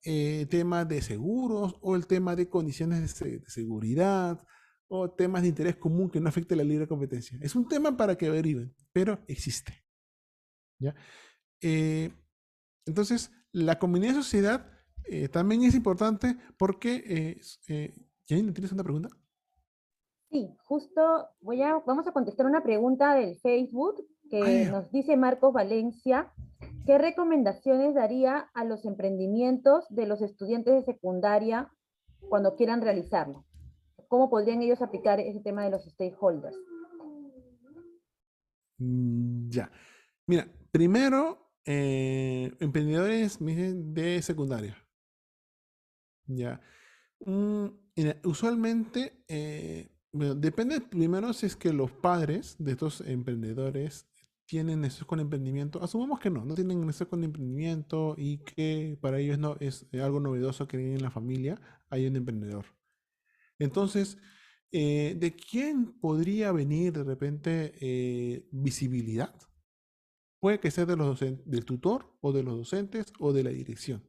temas de seguros, o el tema de condiciones de seguridad, o temas de interés común que no afecte la libre competencia. Es un tema para que deriven, pero existe. ¿Ya? Eh, entonces, la comunidad de sociedad también es importante porque... ¿Janine, tienes una pregunta? Sí, justo vamos a contestar una pregunta del Facebook Ah, que ya. nos dice Marcos Valencia. ¿Qué recomendaciones daría a los emprendimientos de los estudiantes de secundaria cuando quieran realizarlo? ¿Cómo podrían ellos aplicar ese tema de los stakeholders? Ya. Mira, primero, emprendedores de secundaria. Ya. Mira, usualmente, bueno, depende primero si es que los padres de estos emprendedores tienen nexos con emprendimiento. Asumamos que no tienen nexos con emprendimiento y que para ellos no es algo novedoso que en la familia hay un emprendedor. Entonces, ¿de quién podría venir de repente visibilidad? Puede que sea de del tutor o de los docentes o de la dirección,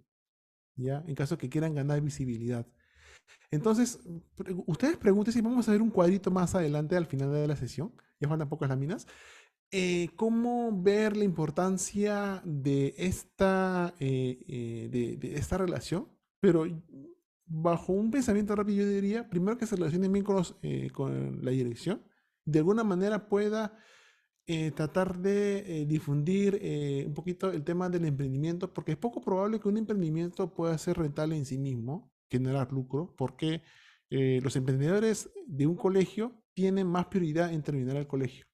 ¿ya? En caso que quieran ganar visibilidad. Entonces, ustedes pregunten si vamos a ver un cuadrito más adelante al final de la sesión, ya faltan pocas láminas, cómo ver la importancia de de esta relación, pero bajo un pensamiento rápido yo diría, primero que se relacionen bien con la dirección, de alguna manera pueda tratar de difundir un poquito el tema del emprendimiento, porque es poco probable que un emprendimiento pueda ser rentable en sí mismo, generar lucro, porque los emprendedores de un colegio tienen más prioridad en terminar el colegio.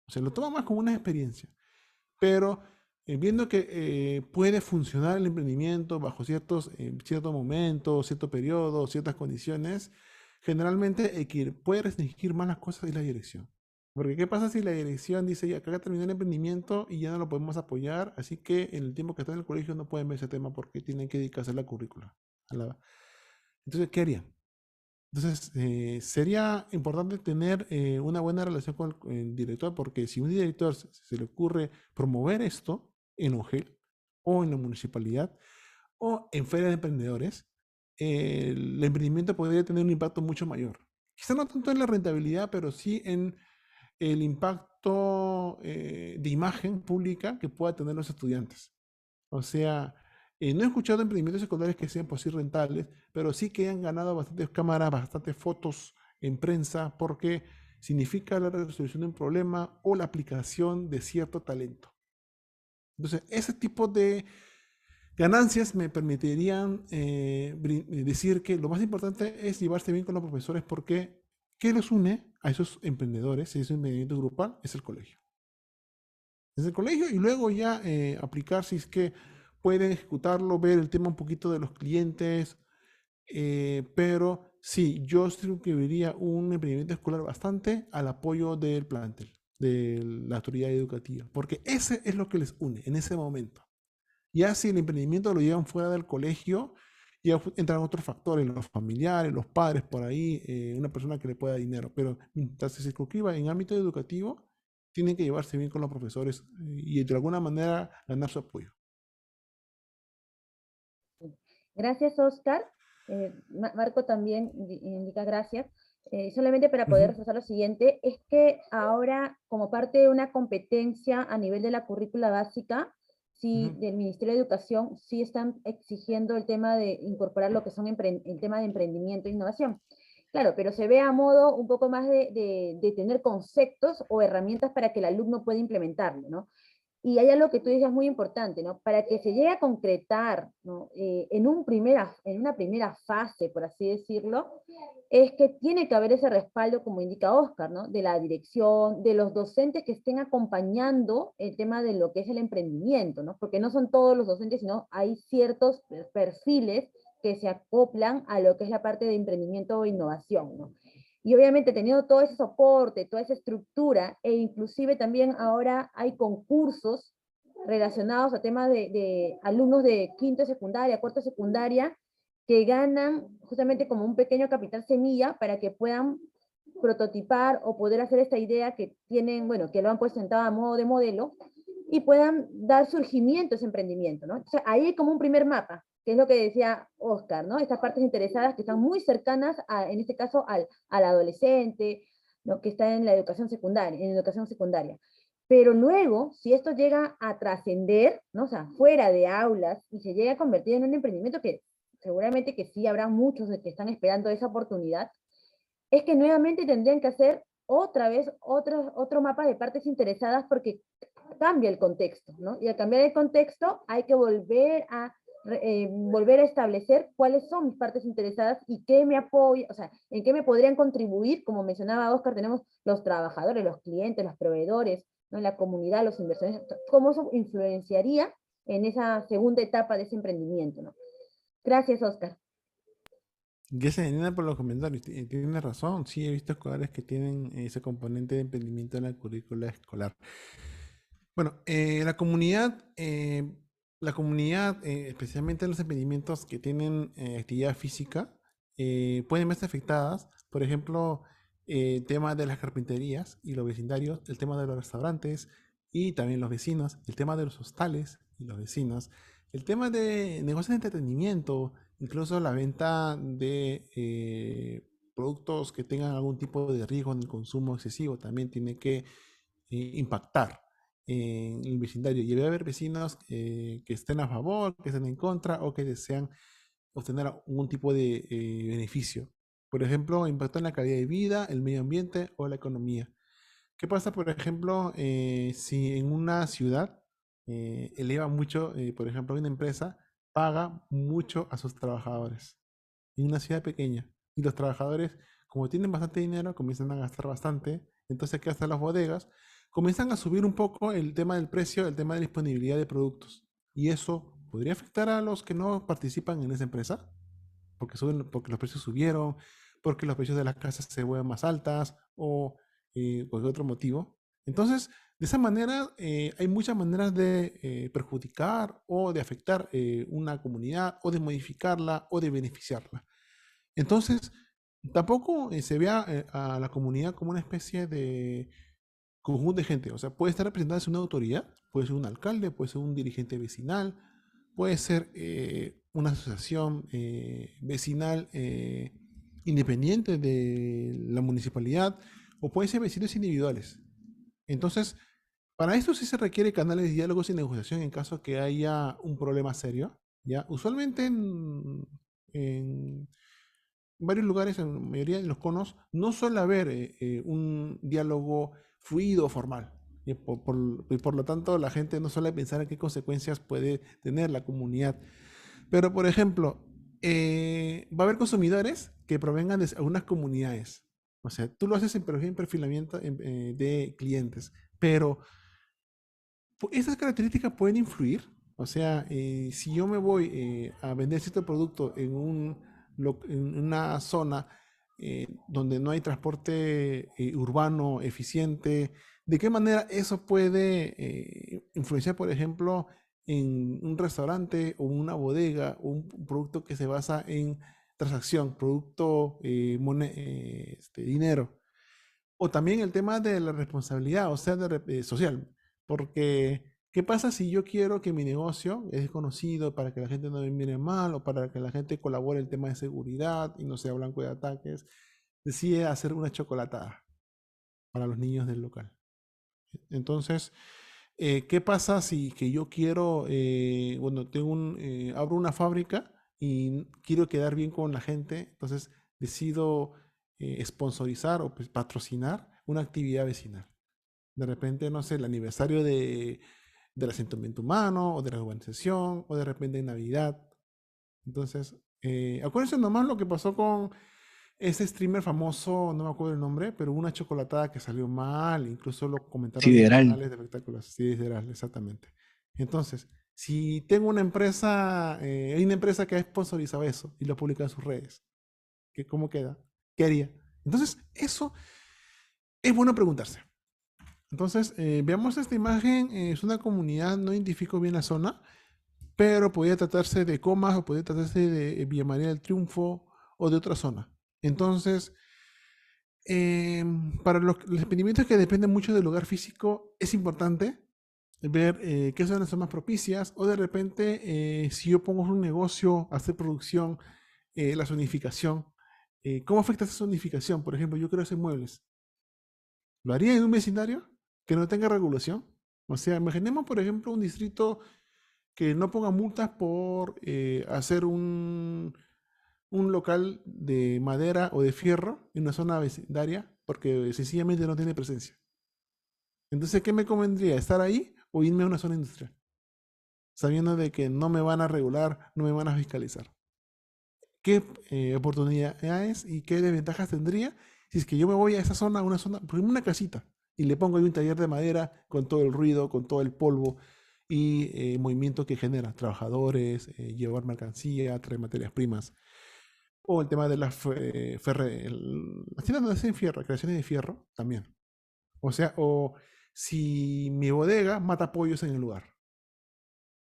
O sea, lo toman más como una experiencia, pero viendo que puede funcionar el emprendimiento bajo ciertos momentos, cierto periodo, ciertas condiciones, generalmente el que puede restringir más las cosas es la dirección. Porque ¿qué pasa si la dirección dice, ya acá terminó el emprendimiento y ya no lo podemos apoyar, así que en el tiempo que está en el colegio no pueden ver ese tema porque tienen que dedicarse a la currícula? Entonces, ¿qué harían? Entonces, sería importante tener una buena relación con el director, porque si un director se le ocurre promover esto en OGEL o en la municipalidad o en ferias de emprendedores, el emprendimiento podría tener un impacto mucho mayor. Quizá no tanto en la rentabilidad, pero sí en el impacto de imagen pública que pueda tener los estudiantes. O sea, no he escuchado emprendimientos secundarios que sean por sí rentables, pero sí que han ganado bastantes cámaras, bastantes fotos en prensa, porque significa la resolución de un problema o la aplicación de cierto talento. Entonces, ese tipo de ganancias me permitirían decir que lo más importante es llevarse bien con los profesores, porque ¿qué los une a esos emprendedores, a ese emprendimiento grupal? Es el colegio. Es el colegio y luego ya aplicar si es que pueden ejecutarlo, ver el tema un poquito de los clientes, pero sí, yo suscribiría un emprendimiento escolar bastante al apoyo del plantel. de la autoridad educativa, porque ese es lo que les une en ese momento. Ya si el emprendimiento lo llevan fuera del colegio, ya entran otros factores, los familiares, los padres por ahí, una persona que le pueda dar dinero, pero mientras se circunscriba en ámbito educativo, tienen que llevarse bien con los profesores y de alguna manera ganar su apoyo. Gracias, Oscar. Marco también indica gracias. Solamente para poder Ujú, reforzar lo siguiente, es que ahora, como parte de una competencia a nivel de la currícula básica, sí, ujú. del Ministerio de Educación, sí están exigiendo el tema de incorporar lo que son el tema de emprendimiento e innovación. Claro, pero se ve a modo un poco más de tener conceptos o herramientas para que el alumno pueda implementarlo, ¿no? Y hay algo que tú dices muy importante, ¿no? Para que se llegue a concretar, ¿no? En una primera fase, por así decirlo, es que tiene que haber ese respaldo, como indica Oscar, ¿no? De la dirección, de los docentes que estén acompañando el tema de lo que es el emprendimiento, ¿no? Porque no son todos los docentes, sino hay ciertos perfiles que se acoplan a lo que es la parte de emprendimiento o innovación, ¿no? Y obviamente teniendo todo ese soporte, toda esa estructura, e inclusive también ahora hay concursos relacionados a temas de alumnos de quinto de secundaria, cuarto de secundaria, que ganan justamente como un pequeño capital semilla para que puedan prototipar o poder hacer esta idea que tienen, bueno, que lo han presentado a modo de modelo y puedan dar surgimiento a ese emprendimiento, ¿no? Entonces, ahí hay como un primer mapa, que es lo que decía Oscar, ¿no? Estas partes interesadas que están muy cercanas, en este caso, al adolescente, ¿no? Que está en la educación secundaria, en educación secundaria. Pero luego, si esto llega a trascender, ¿no? O sea, fuera de aulas y se llega a convertir en un emprendimiento que seguramente que sí habrá muchos que están esperando esa oportunidad, es que nuevamente tendrían que hacer otra vez otro mapa de partes interesadas porque cambia el contexto, ¿no? Y al cambiar el contexto hay que volver a establecer cuáles son mis partes interesadas y qué me apoya, o sea, en qué me podrían contribuir, como mencionaba Oscar, tenemos los trabajadores, los clientes, los proveedores, ¿no? La comunidad, los inversores, cómo eso influenciaría en esa segunda etapa de ese emprendimiento, ¿no? Gracias, Oscar. Gracias, Janina, por los comentarios. Tienes razón. Sí, he visto escolares que tienen ese componente de emprendimiento en la currícula escolar. Bueno, especialmente los emprendimientos que tienen actividad física, pueden verse afectadas. Por ejemplo, el tema de las carpinterías y los vecindarios, el tema de los restaurantes y también los vecinos, el tema de los hostales y los vecinos, el tema de negocios de entretenimiento, incluso la venta de productos que tengan algún tipo de riesgo en el consumo excesivo, también tiene que impactar en el vecindario. Y debe haber vecinos que estén a favor, que estén en contra o que desean obtener algún tipo de beneficio. Por ejemplo, impacto en la calidad de vida, el medio ambiente o la economía. ¿Qué pasa, por ejemplo, si en una ciudad eleva mucho, por ejemplo, una empresa paga mucho a sus trabajadores en una ciudad pequeña y los trabajadores, como tienen bastante dinero, comienzan a gastar bastante, entonces, ¿qué hacen las bodegas? Comienzan a subir un poco el tema del precio, el tema de disponibilidad de productos. Y eso podría afectar a los que no participan en esa empresa, porque, porque los precios subieron, porque los precios de las casas se vuelven más altas o cualquier otro motivo. Entonces, de esa manera, hay muchas maneras de perjudicar o de afectar una comunidad o de modificarla o de beneficiarla. Entonces, tampoco se vea a la comunidad como una especie de conjunto de gente. O sea, puede estar representada una autoridad, puede ser un alcalde, puede ser un dirigente vecinal, puede ser una asociación vecinal independiente de la municipalidad, o puede ser vecinos individuales. Entonces, para esto sí se requiere canales de diálogos y negociación en caso que haya un problema serio. ¿Ya? Usualmente en varios lugares, en la mayoría de los conos, no suele haber un diálogo fluido o formal. Y por lo tanto, la gente no suele pensar en qué consecuencias puede tener la comunidad. Pero, por ejemplo, va a haber consumidores que provengan de algunas comunidades. O sea, tú lo haces en perfilamiento de clientes, pero esas características pueden influir. O sea, si yo me voy a vender cierto producto en una zona donde no hay transporte urbano eficiente, ¿de qué manera eso puede influenciar, por ejemplo, en un restaurante o una bodega o un producto que se basa en transacción, producto, dinero? O también el tema de la responsabilidad, o sea, social, porque ¿qué pasa si yo quiero que mi negocio es conocido para que la gente no me mire mal o para que la gente colabore el tema de seguridad y no sea blanco de ataques? Decide hacer una chocolatada para los niños del local. Entonces, ¿qué pasa si que yo quiero, bueno, abro una fábrica y quiero quedar bien con la gente, entonces decido sponsorizar o pues, patrocinar una actividad vecinal? De repente, no sé, el aniversario del asentamiento humano o de la urbanización o de repente en Navidad. Entonces, acuérdense nomás lo que pasó con ese streamer famoso, no me acuerdo el nombre, pero una chocolatada que salió mal, incluso lo comentaron en Sideral. canales de espectáculos. Sí, literal, exactamente. Entonces, si tengo una empresa, hay una empresa que ha sponsorizado eso y lo publica en sus redes, ¿cómo queda? ¿Qué haría? Entonces, eso es bueno preguntarse. Entonces, veamos esta imagen, es una comunidad, no identifico bien la zona, pero podría tratarse de Comas o podría tratarse de Villa María del Triunfo o de otra zona. Entonces, para los emprendimientos que dependen mucho del lugar físico, es importante ver qué zonas son más propicias o de repente, si yo pongo un negocio, hacer producción, la zonificación, ¿cómo afecta esa zonificación? Por ejemplo, yo quiero hacer muebles. ¿Lo haría en un vecindario que no tenga regulación? O sea, imaginemos, por ejemplo, un distrito que no ponga multas por hacer un local de madera o de fierro en una zona vecindaria porque sencillamente no tiene presencia. Entonces, ¿qué me convendría? ¿Estar ahí o irme a una zona industrial? Sabiendo de que no me van a regular, no me van a fiscalizar. ¿Qué oportunidades y qué desventajas tendría si es que yo me voy a esa zona, a una zona, por ejemplo, una casita, y le pongo ahí un taller de madera con todo el ruido, con todo el polvo y movimiento que genera, trabajadores, llevar mercancía, traer materias primas? O el tema de las las tiendas donde hacen fierro, creaciones de fierro, también. O sea, o si mi bodega mata pollos en el lugar.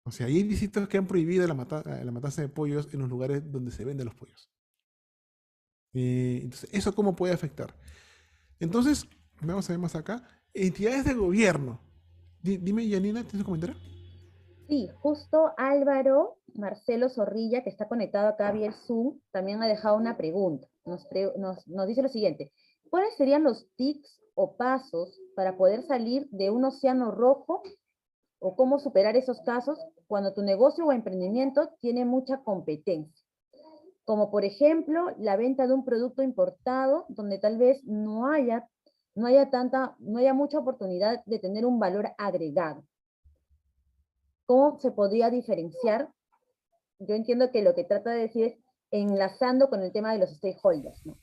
O sea, hay distritos que han prohibido la matanza de pollos en los lugares donde se venden los pollos. Entonces, ¿eso cómo puede afectar? Entonces, vamos a ver más acá. Entidades de gobierno. Dime, Janina, ¿tienes un comentario? Sí, justo Álvaro Marcelo Zorrilla, que está conectado acá vía el Zoom, también ha dejado una pregunta. Nos dice lo siguiente: ¿cuáles serían los tips o pasos para poder salir de un océano rojo o cómo superar esos casos cuando tu negocio o emprendimiento tiene mucha competencia? Como por ejemplo, la venta de un producto importado donde tal vez no haya mucha oportunidad de tener un valor agregado. ¿Cómo se podría diferenciar? Yo entiendo que lo que trata de decir es enlazando con el tema de los stakeholders, ¿no?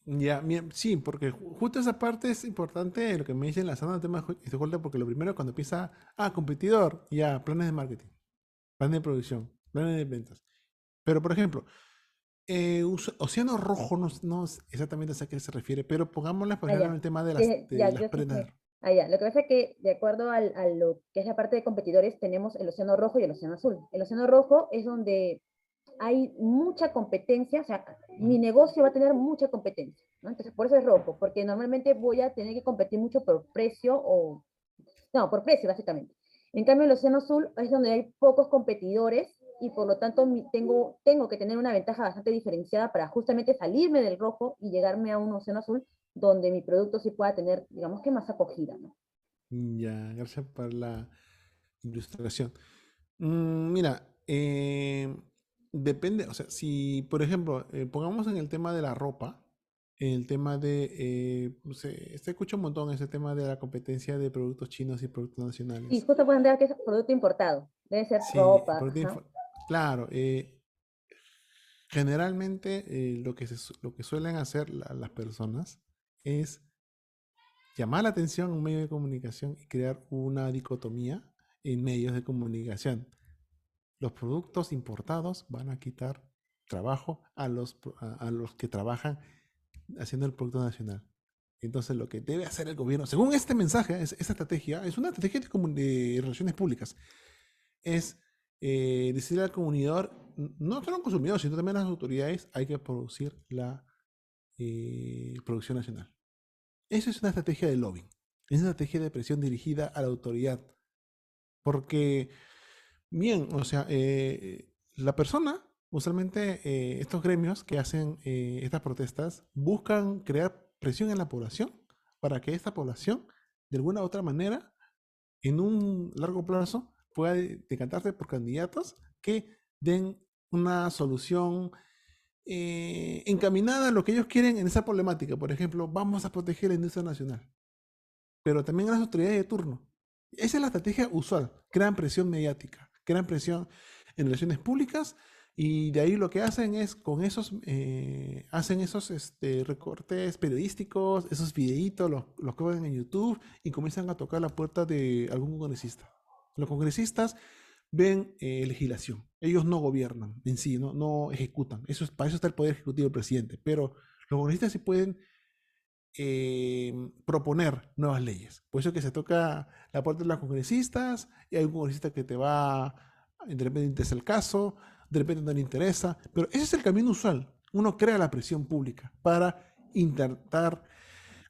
Ya, sí, porque justo esa parte es importante, lo que me dicen la zona del tema de stakeholder, porque lo primero cuando empieza, competidor, ya, planes de marketing, planes de producción, planes de ventas. Pero, por ejemplo, Océano Rojo no es exactamente a qué se refiere, pero pongámosle, por ejemplo, en el tema de Ya, las yo sí prendas. sé. Ya. Lo que pasa es que, de acuerdo a lo que es la parte de competidores, tenemos el océano rojo y el océano azul. El océano rojo es donde hay mucha competencia, o sea, mi negocio va a tener mucha competencia, ¿no? Entonces, por eso es rojo, porque normalmente voy a tener que competir mucho por precio no, por precio, básicamente. En cambio, el océano azul es donde hay pocos competidores y por lo tanto tengo que tener una ventaja bastante diferenciada para justamente salirme del rojo y llegarme a un océano azul donde mi producto sí pueda tener, digamos que más acogida, ¿no? Ya, gracias por la ilustración. Mira, depende, o sea, si, por ejemplo, pongamos en el tema de la ropa, el tema de, no sé, se escucha un montón ese tema de la competencia de productos chinos y productos Y nacionales. justo pueden ver que es producto importado, debe ser Sí, ropa, ajá. claro, generalmente lo que suelen hacer las personas es llamar la atención a un medio de comunicación y crear una dicotomía en medios de comunicación. Los productos importados van a quitar trabajo a a los que trabajan haciendo el producto nacional. Entonces, lo que debe hacer el gobierno, según este mensaje, esta estrategia, es una estrategia de relaciones públicas, es decirle al consumidor, no solo al consumidor, sino también a las autoridades, hay que producir la producción nacional. Eso es una estrategia de lobbying, es una estrategia de presión dirigida a la autoridad. Porque, bien, o sea, la persona, usualmente estos gremios que hacen estas protestas, buscan crear presión en la población para que esta población, de alguna u otra manera, en un largo plazo, pueda decantarse por candidatos que den una solución encaminada a lo que ellos quieren en esa problemática. Por ejemplo, vamos a proteger la industria nacional, pero también a las autoridades de turno. Esa es la estrategia usual. Crean presión mediática, crean presión en relaciones públicas y de ahí lo que hacen es con esos, hacen esos recortes periodísticos, esos videitos, los cobran en YouTube y comienzan a tocar la puerta de algún congresista. Los congresistas ven legislación. Ellos no gobiernan en sí, no ejecutan. Para eso está el poder ejecutivo del presidente. Pero los congresistas sí pueden proponer nuevas leyes. Por eso que se toca la puerta de los congresistas y hay un congresista que te va, de repente interesa el caso, de repente no le interesa, pero ese es el camino usual. Uno crea la presión pública para intentar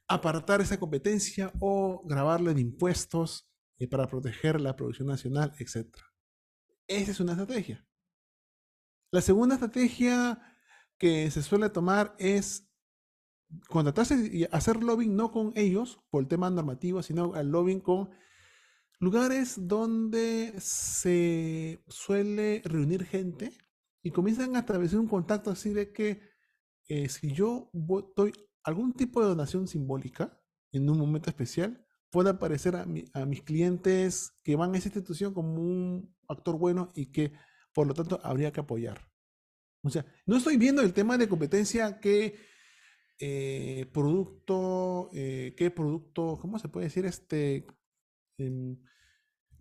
apartar esa competencia o grabarle de impuestos para proteger la producción nacional, etc. Esa es una estrategia. La segunda estrategia que se suele tomar es contratarse y hacer lobbying no con ellos por el tema normativo, sino al lobbying con lugares donde se suele reunir gente y comienzan a establecer un contacto así de que si yo doy algún tipo de donación simbólica en un momento especial, puede aparecer a mis clientes que van a esa institución como un actor bueno y que por lo tanto habría que apoyar. O sea, no estoy viendo el tema de competencia que qué producto, ¿cómo se puede decir?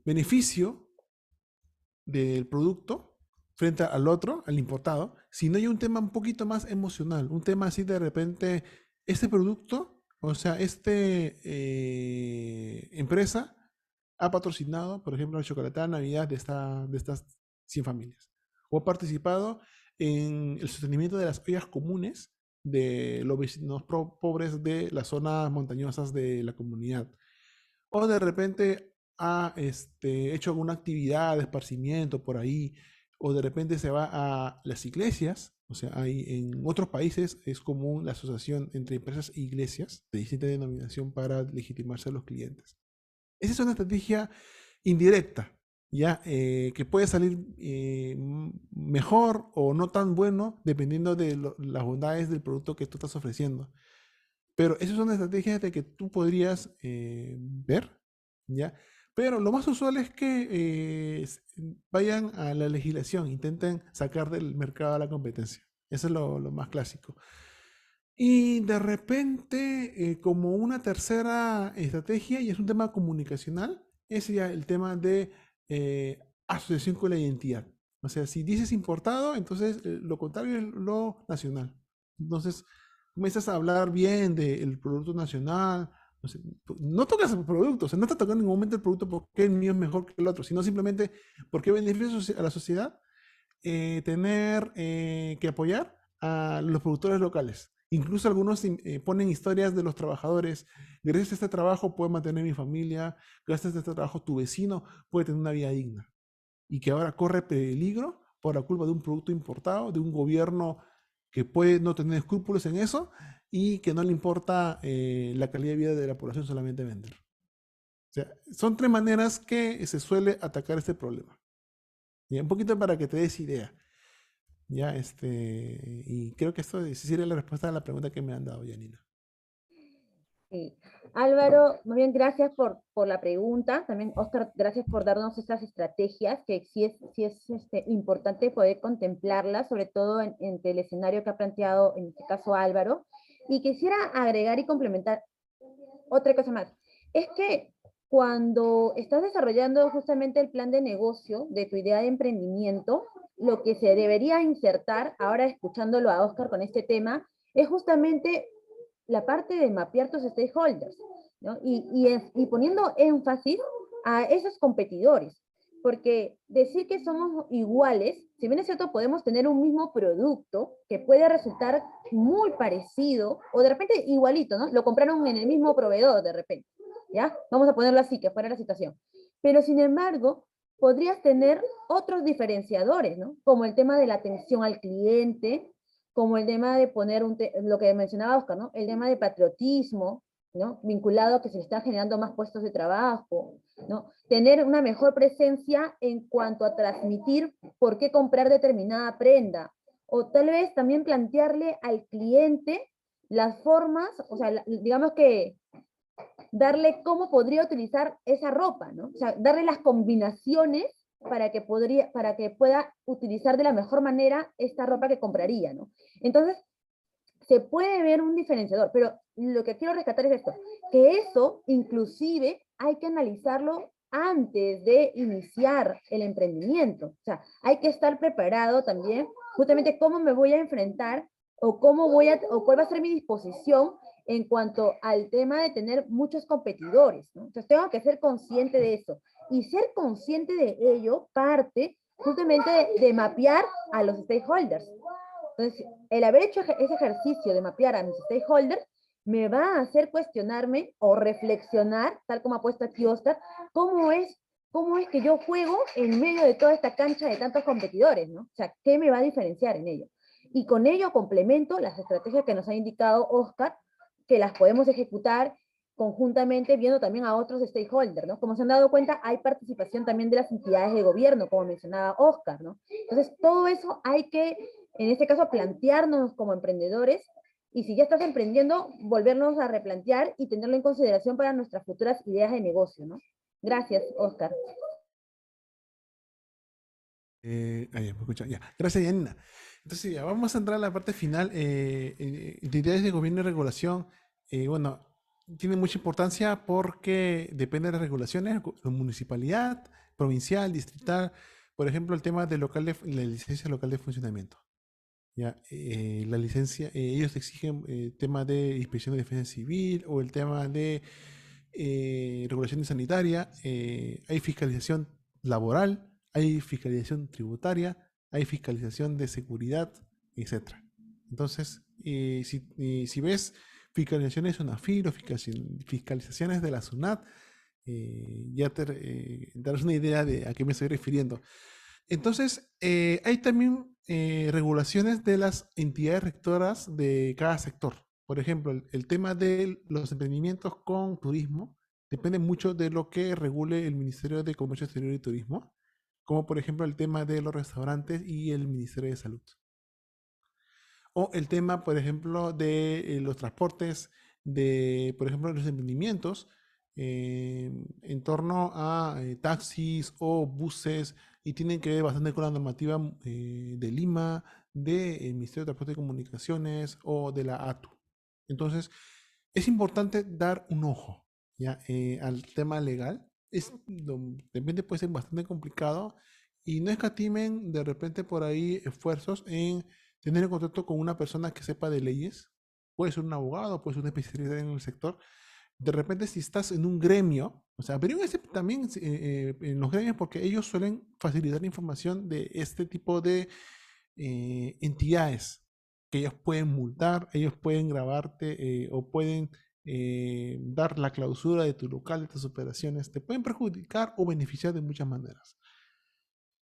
Beneficio del producto frente al otro, al importado, sino hay un tema un poquito más emocional, un tema así de repente, este producto, o sea, empresa ha patrocinado, por ejemplo, la chocolatada de Navidad de estas 100 familias, o ha participado en el sostenimiento de las ollas comunes de los vecinos pobres de las zonas montañosas de la comunidad. O de repente ha hecho alguna actividad de esparcimiento por ahí, o de repente se va a las iglesias, o sea, hay, en otros países es común la asociación entre empresas e iglesias de distinta denominación para legitimarse a los clientes. Esa es una estrategia indirecta, ¿ya? Que puede salir mejor o no tan bueno dependiendo de las bondades del producto que tú estás ofreciendo. Pero esas son estrategias de que tú podrías ver, ¿ya? Pero lo más usual es que vayan a la legislación, intenten sacar del mercado a la competencia. Eso es lo más clásico. Y de repente, como una tercera estrategia, y es un tema comunicacional, es ya el tema de asociación con la identidad. O sea, si dices importado, entonces lo contrario es lo nacional. Entonces, comienzas a hablar bien del producto nacional. No tocas el producto, o sea, no te toca en ningún momento el producto porque el mío es mejor que el otro, sino simplemente porque beneficia a la sociedad tener que apoyar a los productores locales. Incluso algunos ponen historias de los trabajadores. Gracias a este trabajo puedo mantener mi familia, gracias a este trabajo tu vecino puede tener una vida digna. Y que ahora corre peligro por la culpa de un producto importado, de un gobierno que puede no tener escrúpulos en eso y que no le importa la calidad de vida de la población, solamente vender. O sea, son tres maneras que se suele atacar este problema. Y un poquito para que te des idea. Ya, y creo que esto sería la respuesta a la pregunta que me han dado, Janina. Sí. Álvaro, muy bien, gracias por la pregunta. También, Oscar, gracias por darnos estas estrategias, que sí es importante poder contemplarlas, sobre todo en el escenario que ha planteado, en este caso, Álvaro. Y quisiera agregar y complementar otra cosa más. Es que cuando estás desarrollando justamente el plan de negocio de tu idea de emprendimiento, lo que se debería insertar, ahora escuchándolo a Oscar con este tema, es justamente la parte de mapear tus stakeholders, ¿no? Y poniendo énfasis a esos competidores, porque decir que somos iguales, si bien es cierto, podemos tener un mismo producto que puede resultar muy parecido, o de repente igualito, ¿no? Lo compraron en el mismo proveedor de repente, ¿ya? Vamos a ponerlo así, que fuera la situación. Pero sin embargo, podrías tener otros diferenciadores, ¿no? Como el tema de la atención al cliente, como el tema de poner lo que mencionaba Oscar, ¿no? El tema de patriotismo, ¿no? Vinculado a que se están generando más puestos de trabajo, ¿no? Tener una mejor presencia en cuanto a transmitir por qué comprar determinada prenda, o tal vez también plantearle al cliente las formas, o sea, digamos que darle cómo podría utilizar esa ropa, ¿no? O sea, darle las combinaciones para que pueda utilizar de la mejor manera esta ropa que compraría, ¿no? Entonces, se puede ver un diferenciador, pero lo que quiero rescatar es esto, que eso inclusive hay que analizarlo antes de iniciar el emprendimiento. O sea, hay que estar preparado también, justamente cómo me voy a enfrentar o cuál va a ser mi disposición en cuanto al tema de tener muchos competidores, ¿no? Entonces tengo que ser consciente de eso. Y ser consciente de ello parte justamente de mapear a los stakeholders. Entonces, el haber hecho ese ejercicio de mapear a mis stakeholders me va a hacer cuestionarme o reflexionar, tal como ha puesto aquí Oscar, cómo es, cómo es que yo juego en medio de toda esta cancha de tantos competidores, ¿no? O sea, ¿qué me va a diferenciar en ello? Y con ello complemento las estrategias que nos ha indicado Oscar, que las podemos ejecutar conjuntamente viendo también a otros stakeholders, ¿no? Como se han dado cuenta, hay participación también de las entidades de gobierno, como mencionaba Oscar, ¿no? Entonces, todo eso hay que, en este caso, plantearnos como emprendedores, y si ya estás emprendiendo, volvernos a replantear y tenerlo en consideración para nuestras futuras ideas de negocio, ¿no? Gracias, Oscar. Ya, me escucha, ya. Gracias, Yanina. Entonces, ya vamos a entrar a la parte final. Entidades de gobierno y regulación, bueno, tiene mucha importancia porque depende de las regulaciones, la municipalidad, provincial, distrital, por ejemplo, el tema de la licencia local de funcionamiento. Ya, la licencia, ellos exigen tema de inspección de defensa civil o el tema de regulación sanitaria, hay fiscalización laboral, hay fiscalización tributaria, hay fiscalización de seguridad, etcétera. Entonces, si ves fiscalizaciones de UNAFIR o fiscalizaciones de la SUNAT, ya te darás una idea de a qué me estoy refiriendo. Entonces, hay también regulaciones de las entidades rectoras de cada sector. Por ejemplo, el tema de los emprendimientos con turismo depende mucho de lo que regule el Ministerio de Comercio Exterior y Turismo, como por ejemplo el tema de los restaurantes y el Ministerio de Salud. O el tema, por ejemplo, de los transportes, de, por ejemplo, los emprendimientos en torno a taxis o buses y tienen que ver bastante con la normativa de Lima, del Ministerio de Transporte y Comunicaciones o de la ATU. Entonces, es importante dar un ojo ¿ya? Al tema legal. De repente puede ser bastante complicado y no escatimen de repente por ahí esfuerzos en tener en contacto con una persona que sepa de leyes. Puede ser un abogado, puede ser un especialista en el sector. De repente, si estás en un gremio, o sea, pero también en los gremios porque ellos suelen facilitar información de este tipo de entidades que ellos pueden multar, ellos pueden grabarte o pueden dar la clausura de tu local, de tus operaciones, te pueden perjudicar o beneficiar de muchas maneras.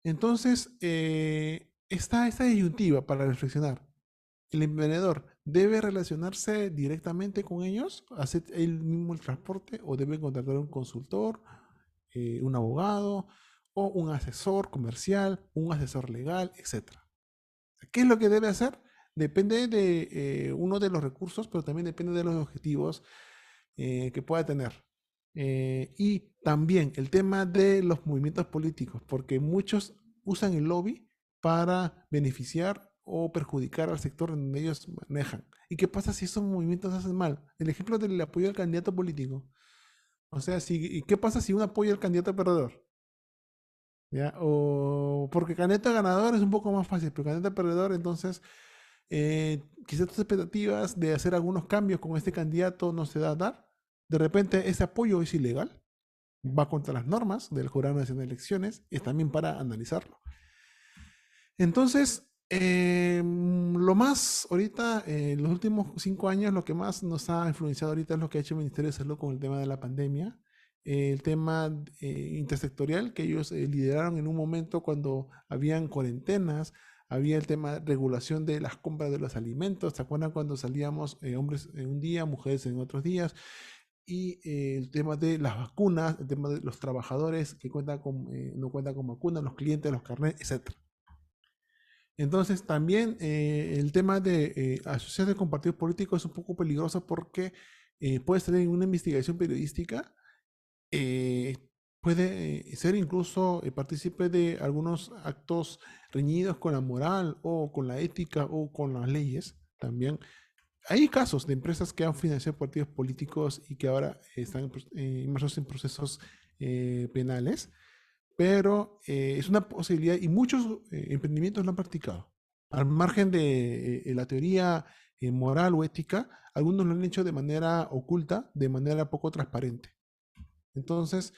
Entonces, está esta disyuntiva para reflexionar. El emprendedor debe relacionarse directamente con ellos, hacer él mismo el transporte o debe contratar un consultor, un abogado o un asesor comercial, un asesor legal, etcétera. ¿Qué es lo que debe hacer? Depende de uno de los recursos, pero también depende de los objetivos que pueda tener. Y también el tema de los movimientos políticos, porque muchos usan el lobby para beneficiar o perjudicar al sector donde ellos manejan. ¿Y qué pasa si esos movimientos hacen mal? El ejemplo del apoyo al candidato político. O sea, ¿y qué pasa si uno apoya al candidato perdedor? ¿ya? O porque candidato ganador es un poco más fácil, pero candidato perdedor, entonces quizás tus expectativas de hacer algunos cambios con este candidato no se da a dar. De repente ese apoyo es ilegal, va contra las normas del Jurado Nacional de Elecciones, es también para analizarlo. Entonces, lo más ahorita, en los últimos 5 años, lo que más nos ha influenciado ahorita es lo que ha hecho el Ministerio de Salud con el tema de la pandemia, el tema intersectorial que ellos lideraron en un momento cuando habían cuarentenas, había el tema de regulación de las compras de los alimentos. ¿Se acuerdan cuando salíamos hombres en un día, mujeres en otros días? Y el tema de las vacunas, el tema de los trabajadores que cuentan con, no cuentan con vacunas, los clientes, los carnets, etc. Entonces, también el tema de asociarse con partidos políticos es un poco peligroso porque puede ser en una investigación periodística, eh, puede ser incluso partícipe de algunos actos reñidos con la moral o con la ética o con las leyes. También hay casos de empresas que han financiado partidos políticos y que ahora están inmersos en procesos penales, pero es una posibilidad y muchos emprendimientos lo han practicado. Al margen de la teoría moral o ética, algunos lo han hecho de manera oculta, de manera poco transparente. Entonces,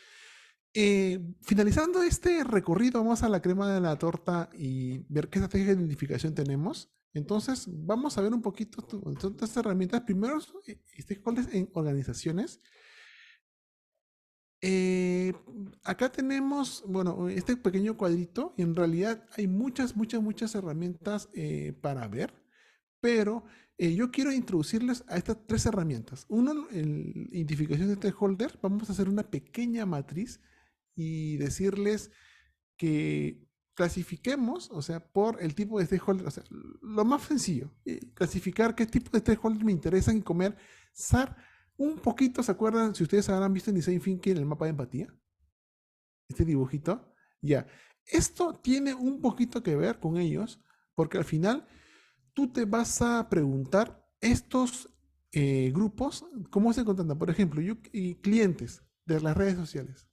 finalizando este recorrido, vamos a la crema de la torta y ver qué estrategia de identificación tenemos. Entonces, vamos a ver un poquito todas estas herramientas. Primero, stakeholders en organizaciones. Eh, Acá tenemos, bueno, este pequeño cuadrito y en realidad hay muchas herramientas para ver, pero yo quiero introducirles a estas tres herramientas. Uno, identificación de stakeholder. Vamos a hacer una pequeña matriz y decirles que clasifiquemos, o sea, por el tipo de stakeholder, o sea, lo más sencillo, clasificar qué tipo de stakeholder me interesan y comenzar un poquito. ¿Se acuerdan? Si ustedes habrán visto en Design Thinking el mapa de empatía, este dibujito, ya. Esto tiene un poquito que ver con ellos, porque al final tú te vas a preguntar estos grupos, ¿cómo se contratan? Por ejemplo, yo, clientes de las redes sociales.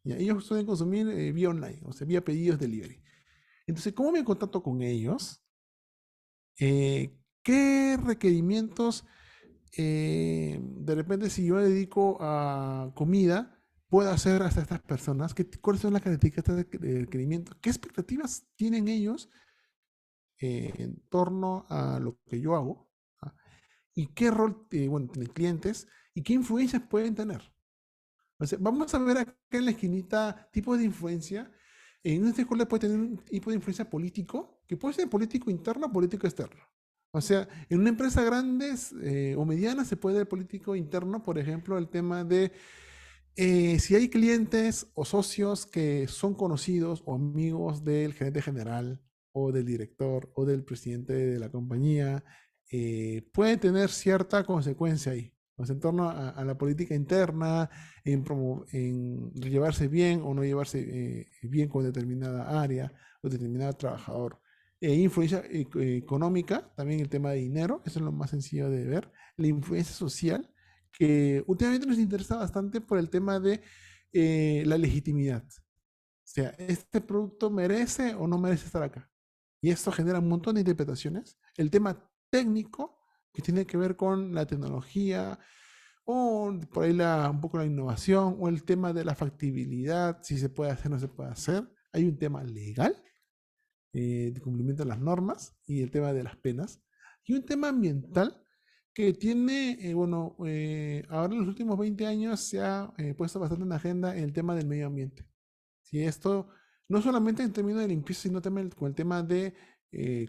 Ya, ellos suelen consumir vía online, o sea, vía pedidos delivery. Entonces, ¿cómo me contacto con ellos? ¿Qué requerimientos, de repente, si yo me dedico a comida, puedo hacer hasta estas personas? ¿Cuáles son las características de requerimientos? ¿Qué expectativas tienen ellos en torno a lo que yo hago? ¿Ah? ¿Y qué rol, bueno, tienen clientes? ¿Y qué influencias pueden tener? O sea, vamos a ver acá en la esquinita tipos de influencia. En una escuela puede tener un tipo de influencia político, que puede ser político interno o político externo. O sea, en una empresa grande o mediana se puede ver político interno, por ejemplo, el tema de si hay clientes o socios que son conocidos o amigos del gerente general o del director o del presidente de la compañía, puede tener cierta consecuencia ahí. O sea, en torno a la política interna, en llevarse bien o no llevarse bien con determinada área o determinado trabajador. Influencia económica, también el tema de dinero, eso es lo más sencillo de ver. La influencia social, que últimamente nos interesa bastante por el tema de la legitimidad. O sea, ¿este producto merece o no merece estar acá? Y esto genera un montón de interpretaciones. El tema técnico, que tiene que ver con la tecnología, o por ahí un poco la innovación, o el tema de la factibilidad, si se puede hacer o no se puede hacer. Hay un tema legal, de cumplimiento de las normas, y el tema de las penas. Y un tema ambiental que tiene, bueno, ahora en los últimos 20 años se ha puesto bastante en la agenda el tema del medio ambiente. Si esto, no solamente en términos de limpieza, sino también con el tema de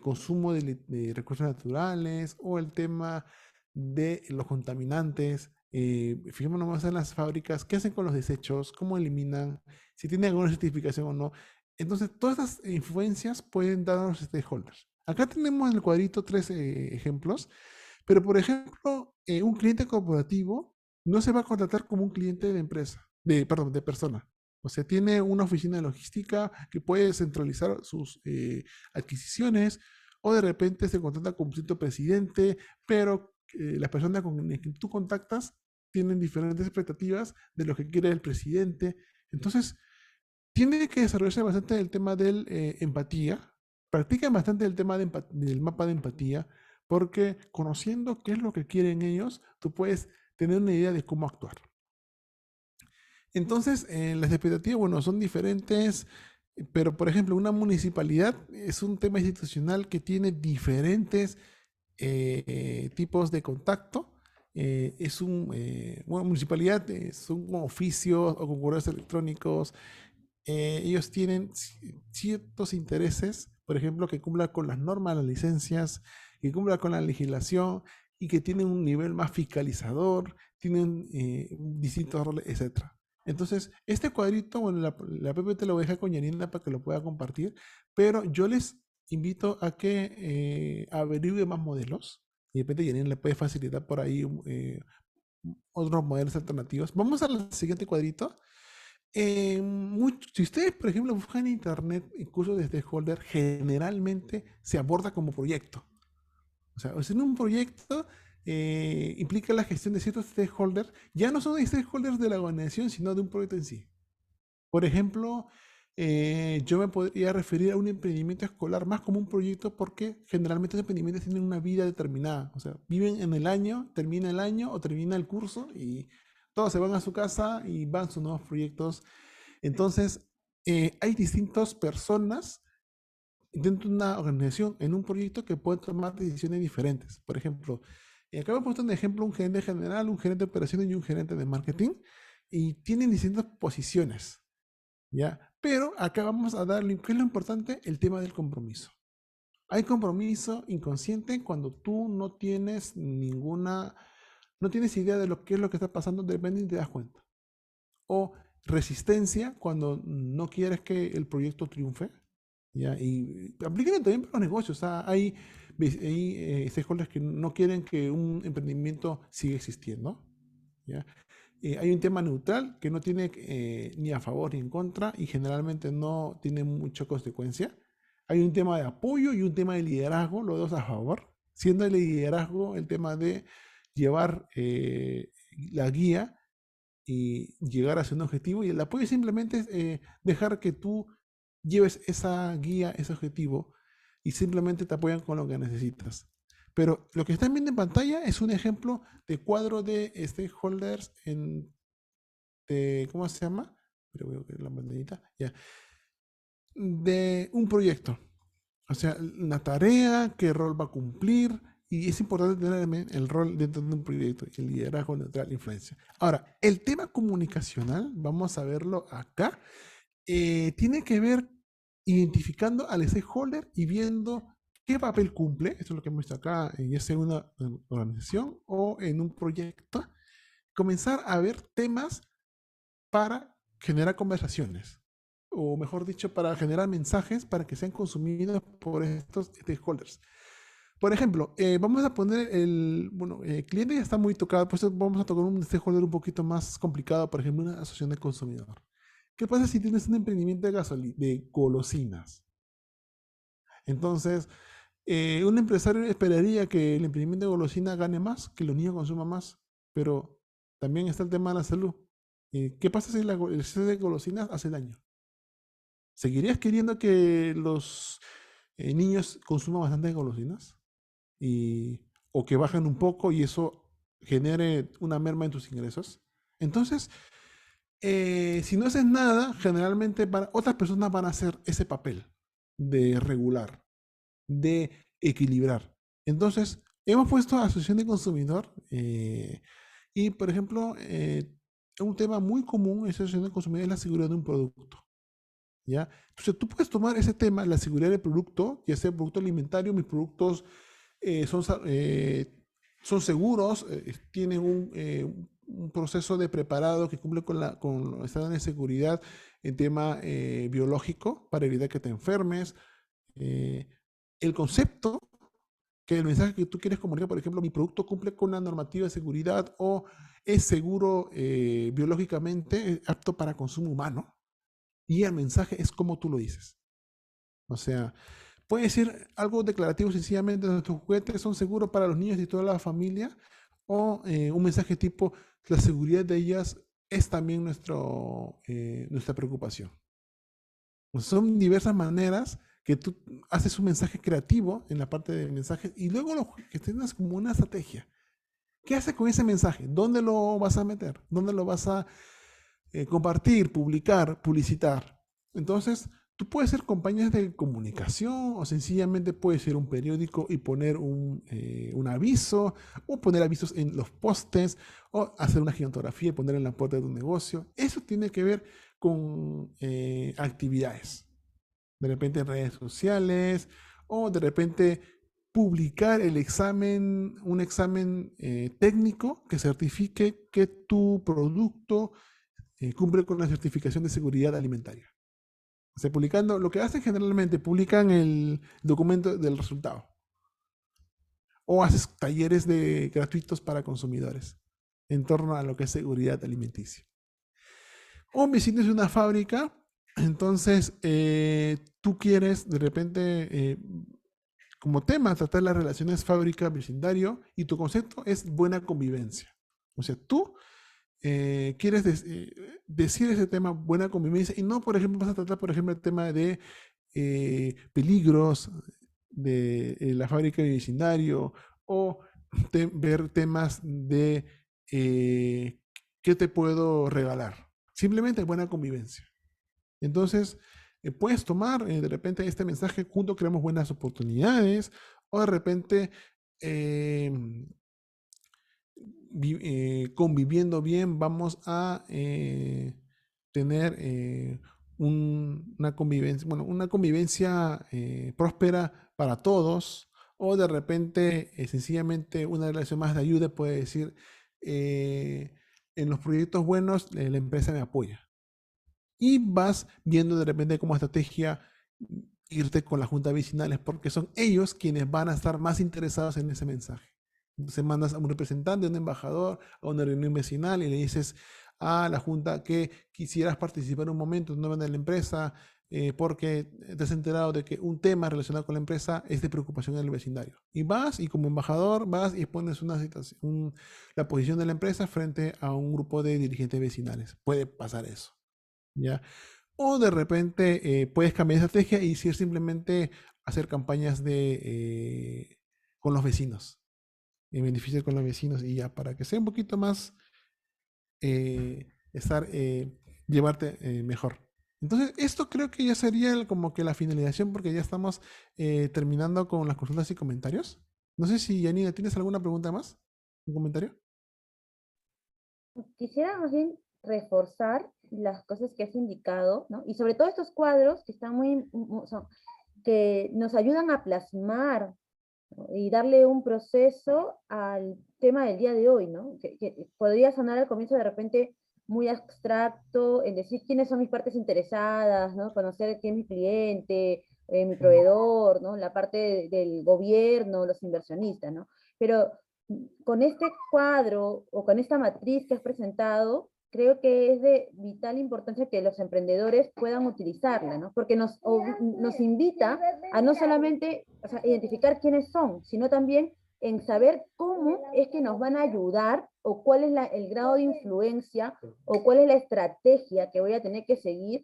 consumo de recursos naturales o el tema de los contaminantes. Fijémonos más en las fábricas, qué hacen con los desechos, cómo eliminan, si tienen alguna certificación o no. Entonces, todas estas influencias pueden dar a los stakeholders. Acá tenemos en el cuadrito tres ejemplos, pero por ejemplo, un cliente corporativo no se va a contratar como un cliente de empresa, perdón, de persona. O sea, tiene una oficina de logística que puede centralizar sus adquisiciones, o de repente se contrata como cierto presidente, pero las personas con las que tú contactas tienen diferentes expectativas de lo que quiere el presidente. Entonces, tiene que desarrollarse bastante el tema del empatía. Practican bastante el tema del mapa de empatía, porque conociendo qué es lo que quieren ellos, tú puedes tener una idea de cómo actuar. Entonces, las expectativas, bueno, son diferentes, pero por ejemplo, una municipalidad es un tema institucional que tiene diferentes tipos de contacto. Bueno, municipalidad son como oficios o concursos electrónicos. Ellos tienen ciertos intereses, por ejemplo, que cumplan con las normas, las licencias, que cumplan con la legislación y que tienen un nivel más fiscalizador, tienen distintos roles, etcétera. Entonces, este cuadrito, bueno, la PPT lo voy a dejar con Yanina para que lo pueda compartir, pero yo les invito a que averigüe más modelos y de repente Yanina le puede facilitar por ahí otros modelos alternativos. Vamos al siguiente cuadrito. Si ustedes, por ejemplo, buscan en internet en cursos de stakeholder, generalmente se aborda como proyecto. O sea, en un proyecto implica la gestión de ciertos stakeholders, ya no son stakeholders de la organización, sino de un proyecto en sí. Por ejemplo, yo me podría referir a un emprendimiento escolar más como un proyecto porque generalmente los emprendimientos tienen una vida determinada. O sea, viven en el año, termina el año o termina el curso y todos se van a su casa y van sus nuevos proyectos. Entonces, hay distintas personas dentro de una organización, en un proyecto, que pueden tomar decisiones diferentes. Por ejemplo, acá me he puesto un ejemplo, un gerente general, un gerente de operaciones y un gerente de marketing, y tienen distintas posiciones, ¿ya? Pero acá vamos a darle, ¿qué es lo importante? El tema del compromiso. Hay compromiso inconsciente cuando tú no tienes no tienes idea de lo que es lo que está pasando, de repente y te das cuenta. O resistencia cuando no quieres que el proyecto triunfe, ¿ya? Y aplíquenlo también para los negocios. O sea, hay stakeholders que no quieren que un emprendimiento siga existiendo, ¿ya? Hay un tema neutral que no tiene ni a favor ni en contra y generalmente no tiene mucha consecuencia. Hay un tema de apoyo y un tema de liderazgo, los dos a favor, siendo el liderazgo el tema de llevar la guía y llegar hacia un objetivo, y el apoyo simplemente es dejar que tú lleves esa guía, ese objetivo, y simplemente te apoyan con lo que necesitas. Pero lo que están viendo en pantalla es un ejemplo de cuadro de stakeholders ¿cómo se llama? Pero voy a ver la pantallita, ya. De un proyecto. O sea, la tarea, qué rol va a cumplir, y es importante tener el rol dentro de un proyecto, el liderazgo neutral, influencia. Ahora, el tema comunicacional, vamos a verlo acá, tiene que ver identificando al stakeholder y viendo qué papel cumple. Esto es lo que hemos visto acá, ya sea en una organización o en un proyecto. Comenzar a ver temas para generar conversaciones, o mejor dicho, para generar mensajes para que sean consumidos por estos stakeholders. Por ejemplo, vamos a poner el cliente ya está muy tocado, por eso vamos a tocar un stakeholder un poquito más complicado, por ejemplo, una asociación de consumidor. ¿Qué pasa si tienes un emprendimiento de golosinas? Entonces, un empresario esperaría que el emprendimiento de golosinas gane más, que los niños consuman más, pero también está el tema de la salud. ¿Qué pasa si el exceso de golosinas hace daño? ¿Seguirías queriendo que los niños consuman bastante golosinas? O que bajen un poco y eso genere una merma en tus ingresos. Entonces, si no haces nada, generalmente otras personas van a hacer ese papel de regular, de equilibrar. Entonces, hemos puesto a asociación de consumidor y, por ejemplo, un tema muy común en asociación de consumidor es la seguridad de un producto. ¿Ya? Entonces, tú puedes tomar ese tema, la seguridad del producto, ya sea producto alimentario, mis productos son seguros, tienen un proceso de preparado que cumple con los estándares de seguridad en tema biológico para evitar que te enfermes. El concepto, que el mensaje que tú quieres comunicar, por ejemplo, mi producto cumple con la normativa de seguridad o es seguro biológicamente, apto para consumo humano, y el mensaje es como tú lo dices. O sea, puede ser algo declarativo, sencillamente nuestros juguetes son seguros para los niños y toda la familia, o un mensaje tipo, la seguridad de ellas es también nuestra preocupación. O sea, son diversas maneras que tú haces un mensaje creativo en la parte de mensajes y luego que tengas como una estrategia. ¿Qué haces con ese mensaje? ¿Dónde lo vas a meter? ¿Dónde lo vas a compartir, publicar, publicitar? Entonces, tú puedes ser compañías de comunicación o sencillamente puedes ser un periódico y poner un aviso o poner avisos en los postes o hacer una gigantografía y poner en la puerta de tu negocio. Eso tiene que ver con actividades. De repente en redes sociales o de repente publicar un examen técnico que certifique que tu producto cumple con la certificación de seguridad alimentaria. O sea, publicando, lo que hacen generalmente, publican el documento del resultado. O haces talleres gratuitos para consumidores en torno a lo que es seguridad alimenticia. O mi sitio es una fábrica, entonces tú quieres de repente como tema tratar las relaciones fábrica-vecindario y tu concepto es buena convivencia. O sea, tú quieres decir ese tema buena convivencia y no, por ejemplo, vas a tratar, por ejemplo, el tema de peligros de la fábrica y vecindario o ver temas de qué te puedo regalar. Simplemente buena convivencia. Entonces, puedes tomar de repente este mensaje, juntos creamos buenas oportunidades, o de repente conviviendo bien vamos a tener una convivencia próspera para todos, o de repente sencillamente una relación más de ayuda puede decir, en los proyectos buenos la empresa me apoya. Y vas viendo de repente como estrategia irte con la junta vecinales, porque son ellos quienes van a estar más interesados en ese mensaje. Entonces mandas a un representante, a un embajador, a una reunión vecinal y le dices a la junta que quisieras participar un momento en de la empresa porque te has enterado de que un tema relacionado con la empresa es de preocupación en el vecindario. Y vas y como embajador vas y pones la posición de la empresa frente a un grupo de dirigentes vecinales. Puede pasar eso. ¿Ya? O de repente puedes cambiar de estrategia y decir simplemente hacer campañas con los vecinos, en beneficio con los vecinos y ya, para que sea un poquito más estar, llevarte mejor. Entonces, esto creo que ya sería como que la finalización porque ya estamos terminando con las consultas y comentarios. No sé si, Yanina, ¿tienes alguna pregunta más? ¿Un comentario? Quisiera más bien reforzar las cosas que has indicado, ¿no? Y sobre todo estos cuadros que están que nos ayudan a plasmar, ¿no? Y darle un proceso al tema del día de hoy, ¿no? Que podría sonar al comienzo de repente muy abstracto, en decir quiénes son mis partes interesadas, ¿no? Conocer quién es mi cliente, mi proveedor, ¿no? La parte del gobierno, los inversionistas, ¿no? Pero con este cuadro o con esta matriz que has presentado, creo que es de vital importancia que los emprendedores puedan utilizarla, ¿no? Porque nos invita a no solamente, o sea, identificar quiénes son, sino también en saber cómo es que nos van a ayudar o cuál es el grado de influencia o cuál es la estrategia que voy a tener que seguir,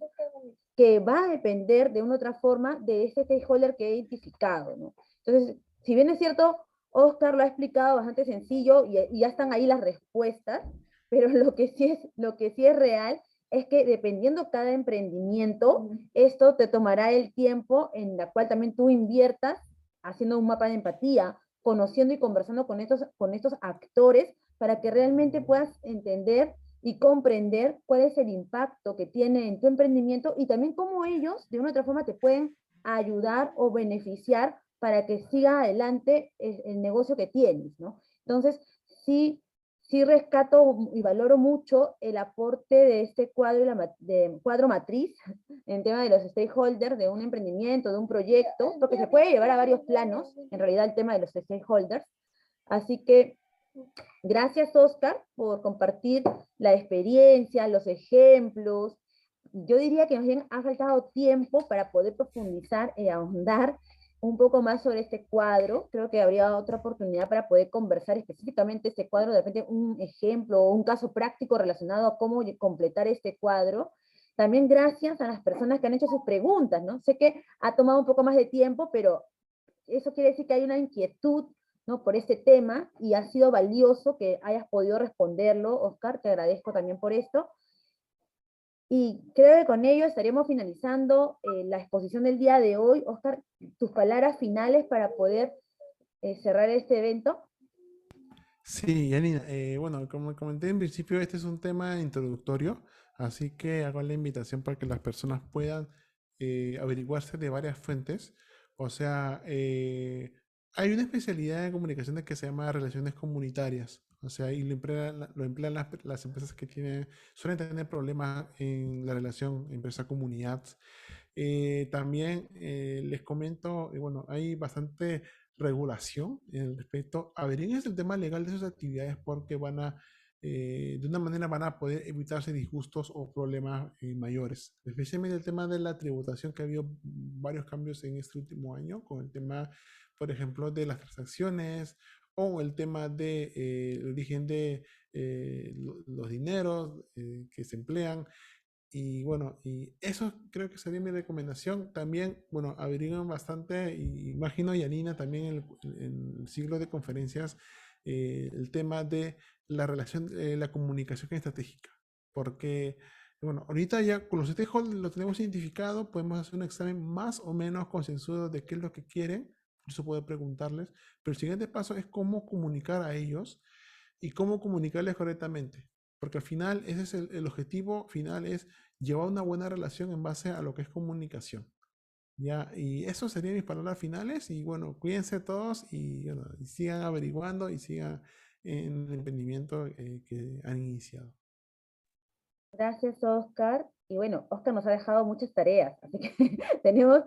que va a depender de una u otra forma de ese stakeholder que he identificado, ¿no? Entonces, si bien es cierto, Oscar lo ha explicado bastante sencillo y ya están ahí las respuestas, pero lo que sí es real es que dependiendo cada emprendimiento, esto te tomará el tiempo en la cual también tú inviertas haciendo un mapa de empatía, conociendo y conversando con estos actores para que realmente puedas entender y comprender cuál es el impacto que tiene en tu emprendimiento y también cómo ellos de una u otra forma te pueden ayudar o beneficiar para que siga adelante el negocio que tienes, ¿no? Entonces, sí, sí rescato y valoro mucho el aporte de este cuadro matriz en tema de los stakeholders de un emprendimiento, de un proyecto, porque se puede llevar a varios planos, en realidad el tema de los stakeholders. Así que gracias, Oscar, por compartir la experiencia, los ejemplos. Yo diría que más bien ha faltado tiempo para poder profundizar y ahondar un poco más sobre este cuadro. Creo que habría otra oportunidad para poder conversar específicamente este cuadro, de repente un ejemplo o un caso práctico relacionado a cómo completar este cuadro. También gracias a las personas que han hecho sus preguntas, ¿no? Sé que ha tomado un poco más de tiempo, pero eso quiere decir que hay una inquietud, ¿no?, por este tema, y ha sido valioso que hayas podido responderlo, Oscar, te agradezco también por esto. Y creo que con ello estaríamos finalizando la exposición del día de hoy. Oscar, tus palabras finales para poder cerrar este evento. Sí, Yanina, bueno, como comenté en principio, este es un tema introductorio, así que hago la invitación para que las personas puedan averiguarse de varias fuentes. O sea, hay una especialidad en comunicaciones que se llama relaciones comunitarias. O sea, y lo emplean las empresas que suelen tener problemas en la relación empresa-comunidad. También les comento, bueno, hay bastante regulación en respecto. Averigüen el tema legal de sus actividades porque de una manera van a poder evitarse disgustos o problemas mayores. Especialmente el tema de la tributación, que ha habido varios cambios en este último año, con el tema, por ejemplo, de las transacciones o el tema de el origen de los dineros que se emplean. Y bueno, y eso creo que sería mi recomendación. También, bueno, averigüen bastante, y imagino, Yanina, también en el ciclo de conferencias, el tema de la relación, la comunicación estratégica. Porque, bueno, ahorita ya con los stakeholders lo tenemos identificado, podemos hacer un examen más o menos concienzudo de qué es lo que quieren, por eso puedo preguntarles, pero el siguiente paso es cómo comunicar a ellos y cómo comunicarles correctamente. Porque al final, ese es el objetivo final, es llevar una buena relación en base a lo que es comunicación. Ya, y eso serían mis palabras finales. Y bueno, cuídense todos y, bueno, y sigan averiguando y sigan en el emprendimiento que han iniciado. Gracias, Oscar. Y bueno, Oscar nos ha dejado muchas tareas, así que tenemos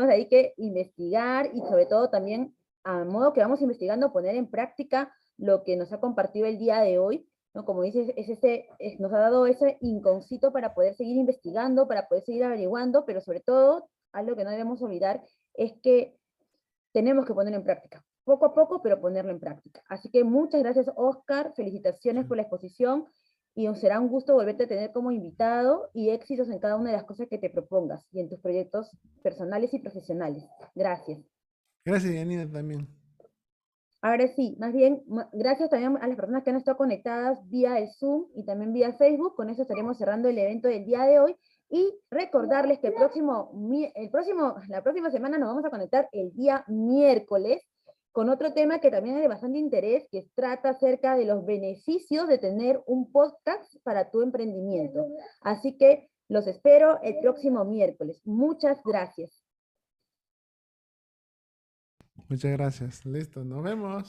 ahí que investigar y sobre todo también, a modo que vamos investigando, poner en práctica lo que nos ha compartido el día de hoy, ¿no? Como dices, nos ha dado ese inconcito para poder seguir investigando, para poder seguir averiguando, pero sobre todo, algo que no debemos olvidar es que tenemos que ponerlo en práctica, poco a poco, pero ponerlo en práctica. Así que muchas gracias, Oscar, felicitaciones por la exposición, y será un gusto volverte a tener como invitado, y éxitos en cada una de las cosas que te propongas, y en tus proyectos personales y profesionales. Gracias. Gracias, Yanina, también. Ahora sí, más bien, gracias también a las personas que han estado conectadas vía el Zoom y también vía Facebook. Con eso estaremos cerrando el evento del día de hoy. Y recordarles que la próxima semana nos vamos a conectar el día miércoles con otro tema que también es de bastante interés, que trata acerca de los beneficios de tener un podcast para tu emprendimiento. Así que los espero el próximo miércoles. Muchas gracias. Muchas gracias. Listo, nos vemos.